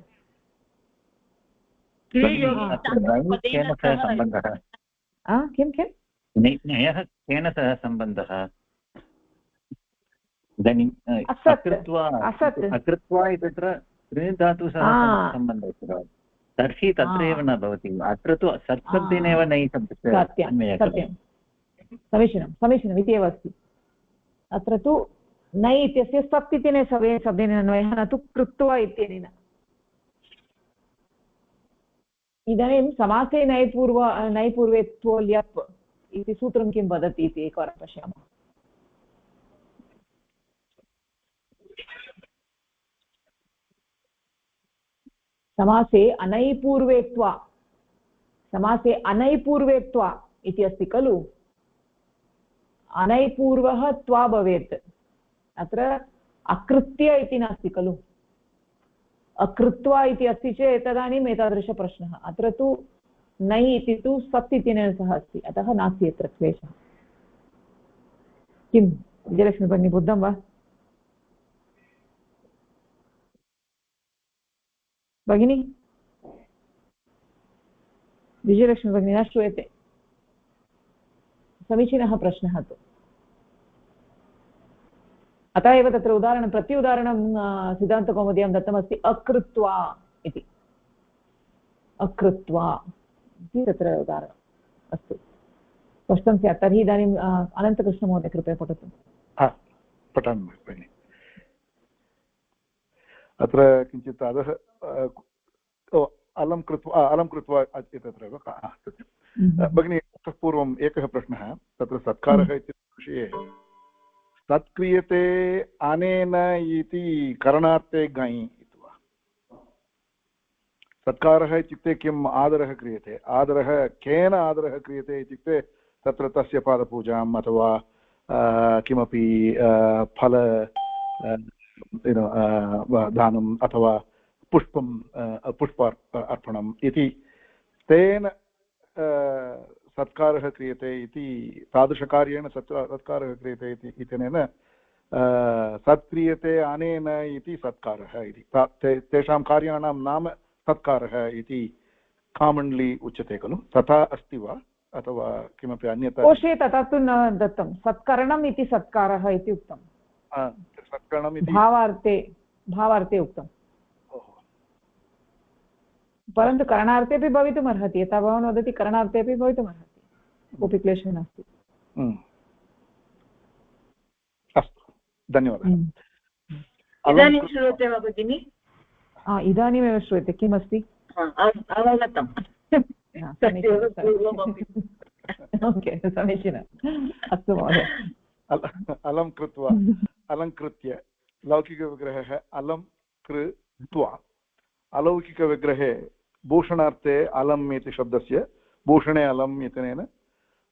किं किं नयः केन सह सम्बन्धः इदानीम् अकृत्वा इत्यत्र त्रिधातु सह सम्बन्धः अस्ति तर्हि तत्रैव न भवति अत्र तु सत्शब्देनैव नै शब्दस्य समीचीनं समीचीनम् इति एव अस्ति अत्र तु नै इत्यस्य सत् इत्यनेन शब्देन अन्वयः न तु कृत्वा इत्यनेन इदानीं समासे नैपूर्वे त्वो ल्यप् इति सूत्रं किं वदति इति एकवारं पश्यामः समासे अनैपूर्वेत्वा इति अस्ति खलु अनैपूर्वः त्वा भवेत् अत्र अकृत्य इति नास्ति खलु अकृत्वा इति अस्ति चेत् तदानीम् एतादृशप्रश्नः अत्र तु नै इति तु सत् इत्यनेन सह अस्ति अतः नास्ति अत्र क्लेशः किं विजयलक्ष्मी भगिनी बुद्धं वा भगिनी विजयलक्ष्मी भगिनी न श्रूयते समीचीनः प्रश्नः तु अतः एव तत्र उदाहरणं प्रत्युदाहरणं सिद्धान्तकौमुद्यां दत्तमस्ति अकृत्वा इति अकृत्वा इति तत्र उदाहरणम् अस्तु स्पष्टं स्यात् तर्हि इदानीम् अनन्तकृष्णमहोदय कृपया पठतु पठामि भगिनि अत्र किञ्चित् अधः अलं कृत्वा तत्र भगिनि ततः पूर्वम् एकः प्रश्नः तत्र सत्कारः इति विषये तत्क्रियते अनेन इति करणार्थे गञ् इति वा सत्कारः इत्युक्ते किम् आदरः क्रियते आदरः केन आदरः क्रियते इत्युक्ते तत्र तस्य पादपूजाम् अथवा किमपि फल दानम् अथवा पुष्प अर्पणम् इति तेन सत्कारः क्रियते इति तादृशकार्येण सत्कारः क्रियते इत्यनेन सत्क्रियते अनेन इति सत्कारः इति तेषां कार्याणां नाम सत्कारः इति कामन्लि उच्यते खलु तथा अस्ति वा अथवा किमपि अन्यथा कोशे तथा तु न दत्तं सत्करणम् इति सत्कारः इति उक्तं सत्करणम् इति भावार्थे भावार्थे उक्तम् परन्तु करणार्थे अपि भवितुमर्हति यथा भवान् वदति करणार्थे अपि भवितुमर्हति कोऽपि क्लेशः नास्ति अस्तु धन्यवादः इदानीं श्रूयते वा भगिनि इदानीमेव श्रूयते किमस्ति अवगतम् ओके समीचीनम् अस्तु महोदय अलङ्कृत्य लौकिकविग्रहः अलं कृत्वा अलौकिकविग्रहे भूषणार्थे अलम् इति शब्दस्य भूषणे अलम् इत्यनेन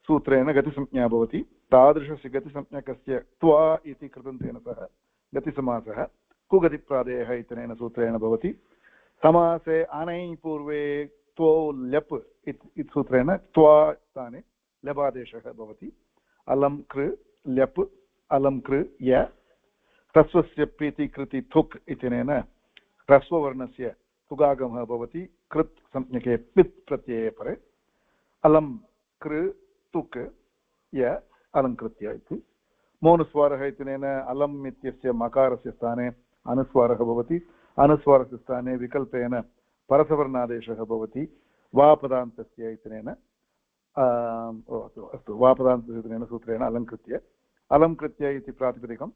सूत्रेण गतिसंज्ञा भवति तादृशस्य गतिसंज्ञकस्य त्वा इति कृदन्तेन सह गतिसमासः कुगतिप्रादेयः इत्यनेन सूत्रेण भवति समासे अनै पूर्वे त्वौ ल्यप् इति सूत्रेण त्वा स्थाने लबादेशः भवति अलं कृ ल्यप् अलं कृ य ह्रस्वस्य प्रीति कृति थुक् इत्यनेन ह्रस्ववर्णस्य तुगागमः भवति कृत् संज्ञके पित् प्रत्यये परे अलं कृ तुक् य अलङ्कृत्य इति मौनस्वारः इत्यनेन अलम् इत्यस्य मकारस्य स्थाने अनुस्वारः भवति अनुस्वारस्य स्थाने विकल्पेन परसवर्णादेशः भवति वापदान्तस्य इत्यनेन अस्तु वापदान्तस्य सूत्रेण अलङ्कृत्य इति प्रातिपदिकं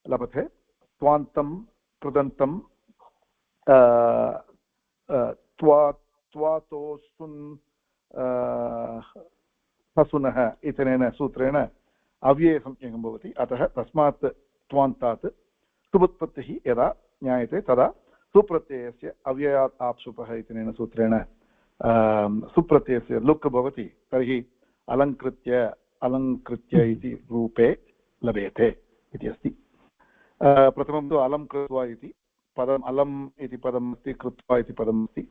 लभते त्वान्तं कृदन्तं त्वातोऽसुन् हसुनः इत्यनेन सूत्रेण अव्ययसंज्ञकं भवति अतः तस्मात् त्वान्तात् सुबुत्पत्तिः यदा ज्ञायते तदा सुप्रत्ययस्य अव्ययात् आप्सुपः इत्यनेन सूत्रेण सुप्रत्ययस्य लुक् भवति तर्हि अलङ्कृत्य इति रूपे लभ्यते इति अस्ति प्रथमं तु अलं कृत्वा इति पदम् अलम् इति पदम् अस्ति कृत्वा इति पदम् अस्ति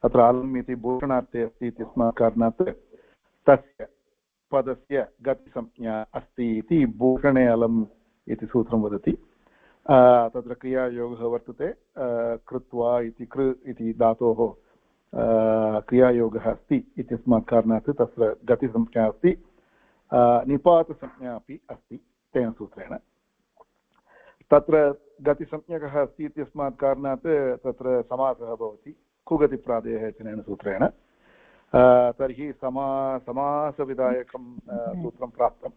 अत्र अलम् इति भूषणार्थे अस्ति इत्यस्मात् कारणात् तस्य पदस्य गतिसंज्ञा अस्ति इति भूषणे अलम् इति सूत्रं वदति तत्र क्रियायोगः वर्तते कृत्वा इति कृ इति धातोः क्रियायोगः अस्ति इत्यस्मात् कारणात् तत्र गतिसंज्ञा अस्ति निपातसंज्ञा अपि अस्ति तेन सूत्रेण तत्र गतिसंज्ञकः अस्ति इत्यस्मात् कारणात् तत्र समासः भवति कुगतिप्रादेयः इत्यनेन सूत्रेण तर्हि समासविधायकं सूत्रं प्राप्तं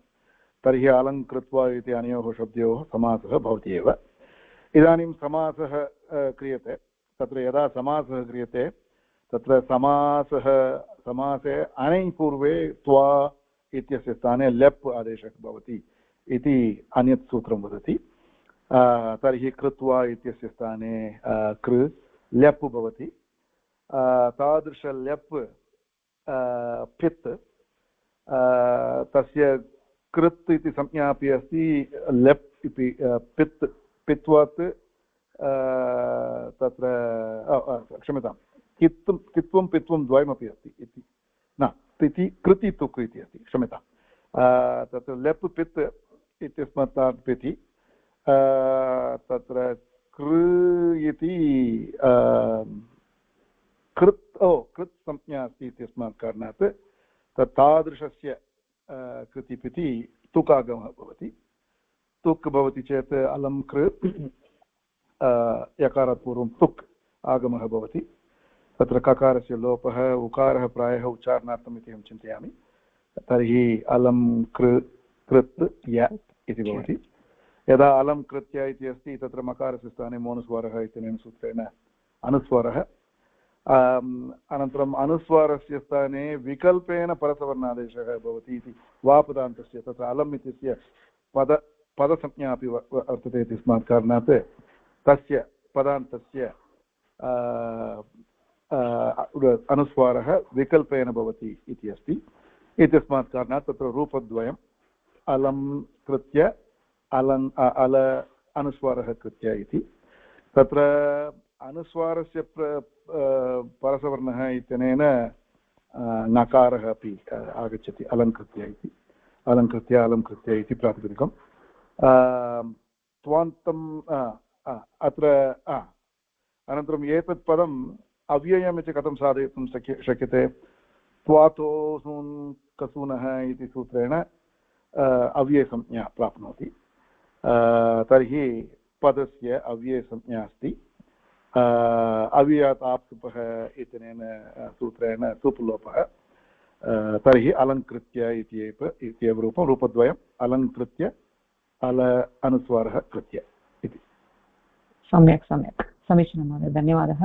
तर्हि अलङ्कृत्वा इति अनयोः शब्दयोः समासः भवति एव इदानीं समासः क्रियते तत्र यदा समासः क्रियते तत्र समासे अनै पूर्वे त्वा इत्यस्य स्थाने लेप् आदेशः भवति इति अन्यत् सूत्रं वदति तर्हि कृत्वा इत्यस्य स्थाने कृ लेप् भवति तादृश लेप् पित् तस्य कृत् इति संज्ञा अपि अस्ति लेप् इति पित् पित्वात् तत्र क्षम्यतां कित्वं पित्वं द्वयमपि अस्ति इति न पिति कृति तुक् इति अस्ति क्षम्यतां तत्र लेप् पित् इत्यस्मात् पिति तत्र कृ इति कृत् संज्ञा अस्ति इत्यस्मात् कारणात् तादृशस्य कृतिपिति तुकागमः भवति तुक् भवति चेत् अलं कृ यकारात् पूर्वं तुक् आगमः भवति तत्र ककारस्य लोपः उकारः प्रायः उच्चारणार्थम् इति अहं चिन्तयामि तर्हि अलं कृ कृत् य इति भवति यदा अलं कृत्य इति अस्ति तत्र मकारस्य स्थाने मोनुस्वारः इत्यनेन सूत्रेण अनुस्वारः अनन्तरम् अनुस्वारस्य स्थाने विकल्पेन परसवर्णादेशः भवति इति वापदान्तस्य तत्र अलम् इत्यस्य पदसंज्ञा अपि वर्तते इत्यस्मात् कारणात् तस्य पदान्तस्य अनुस्वारः विकल्पेन भवति इति अस्ति इत्यस्मात् कारणात् तत्र रूपद्वयम् अलं कृत्य अल अनुस्वारः कृत्य इति तत्र अनुस्वारस्य परसवर्णः इत्यनेन नकारः अपि आगच्छति अलङ्कृत्य इति अलङ्कृत्य इति प्रातिपदिकं त्वान्तम् अत्र अनन्तरम् एतत् पदम् अव्ययम् इति कथं साधयितुं शक्यते त्वातोऽसून् कसूनः इति सूत्रेण अव्ययसंज्ञा प्राप्नोति तर्हि पदस्य अव्ययसंज्ञा अस्ति अव्ययात् आप्सुपः इत्यनेन सूत्रेण सुप्लोपः तर्हि अलङ्कृत्य इत्येव रूपं रूपद्वयम् अलङ्कृत्य अल अनुस्वारः कृत्य इति। सम्यक् सम्यक् समीचीनं महोदय, धन्यवादः।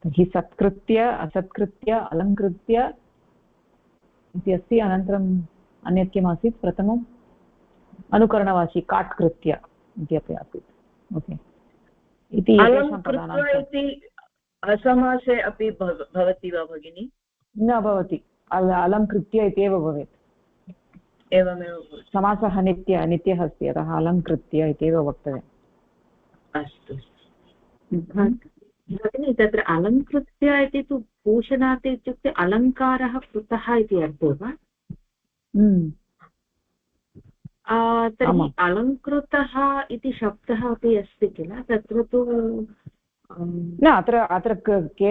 तर्हि सत्कृत्य असत्कृत्य अलङ्कृत्य इति अस्ति। अनन्तरम् अन्यत् किम् आसीत्? प्रथमम् अनुकरणवाची काट्कृत्य इति अपि आसीत्। ओके, इति असमासे अपि भवति वा भगिनि? न भवति, अलङ्कृत्य इत्येव भवेत्। एवमेव समासः नित्यः अस्ति, अतः अलङ्कृत्य इत्येव वक्तव्यम्। अस्तु भगिनि, तत्र अलङ्कृत्य इति तु भूषणात् इत्युक्ते अलङ्कारः कृतः इति अर्थे वा? तर्हि अलङ्कृतः इति शब्दः अपि अस्ति किल? तत्र तु न, अत्र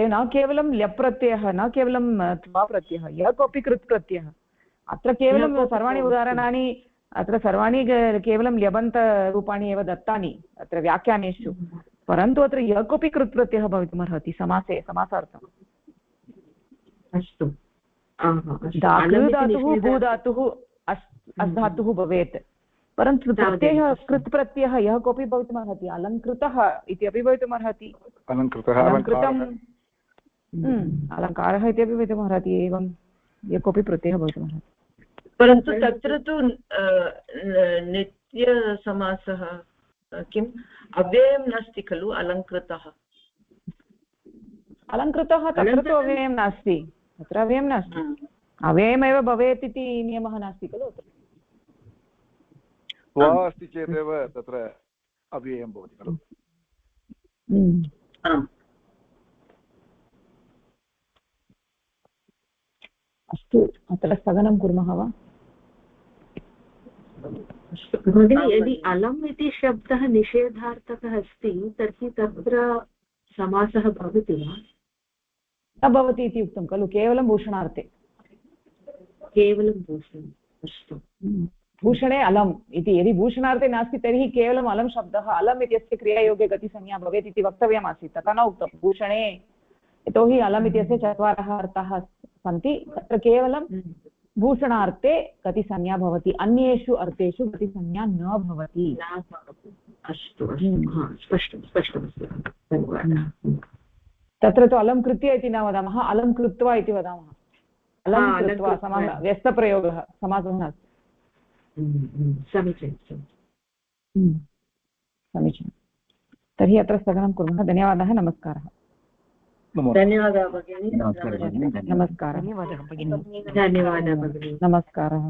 न केवलं ल्यप्रत्ययः, न केवलं त्वा प्रत्ययः, यः कोऽपि कृत् प्रत्ययः। अत्र केवलं सर्वाणि उदाहरणानि, अत्र सर्वाणि केवलं ल्यबन्तरूपाणि एव दत्तानि अत्र व्याख्यानेषु, परन्तु अत्र यः कोऽपि कृत् प्रत्ययः भवितुमर्हति समासे, समासार्थम्। अस्तु, धातुः भूधातुः अस्धातुः भवेत्, परन्तु प्रत्ययः कृत् प्रत्ययः यः कोऽपि भवितुमर्हति। अलङ्कृतः इति अपि भवितुमर्हति, अलङ्कारः इत्यपि भवितुमर्हति, एवं यः कोऽपि प्रत्ययः भवितुमर्हति। परन्तु तत्र तु नित्यसमासः किम् अव्ययं नास्ति खलु? अलङ्कृतः तत्र तु अव्ययं नास्ति, तत्र अव्ययं नास्ति, अव्ययमेव भवेत् इति नियमः नास्ति खलु। वा अस्ति चेदेव तत्र अव्ययं भवति खलु। अस्तु, अत्र स्थगनं कुर्मः वा? भगिनि, यदि अलम् इति शब्दः निषेधार्थकः अस्ति तर्हि तत्र समासः भवति वा? न भवति इति उक्तं खलु, केवलं भूषणार्थे। केवलं भूषणम्, अस्तु। भूषणे अलम् इति, यदि भूषणार्थे नास्ति तर्हि केवलम् अलं शब्दः, अलम् इत्यस्य क्रियायोगे गतिसंज्ञा भवेत् इति वक्तव्यमासीत्, तथा न उक्तं। भूषणे, यतोहि अलम् इत्यस्य चत्वारः अर्थाः सन्ति, तत्र केवलं भूषणार्थे गतिसंज्ञा भवति, अन्येषु अर्थेषु गतिसंज्ञा न भवति। अस्तु, स्पष्टमस्ति, धन्यवादः। तत्र तु अलं कृत्य इति न वदामः, अलं कृत्वा इति वदामः। अलं कृत्वा समासः, व्यस्तप्रयोगः, समासः नास्ति। समीचीनं। तर्हि अत्र स्थगनं कुर्मः। धन्यवादः, नमस्कारः। धन्यवादः भगिनी, नमस्कारः। धन्यवादः भगिनी। धन्यवादः भगिनी, नमस्कारः।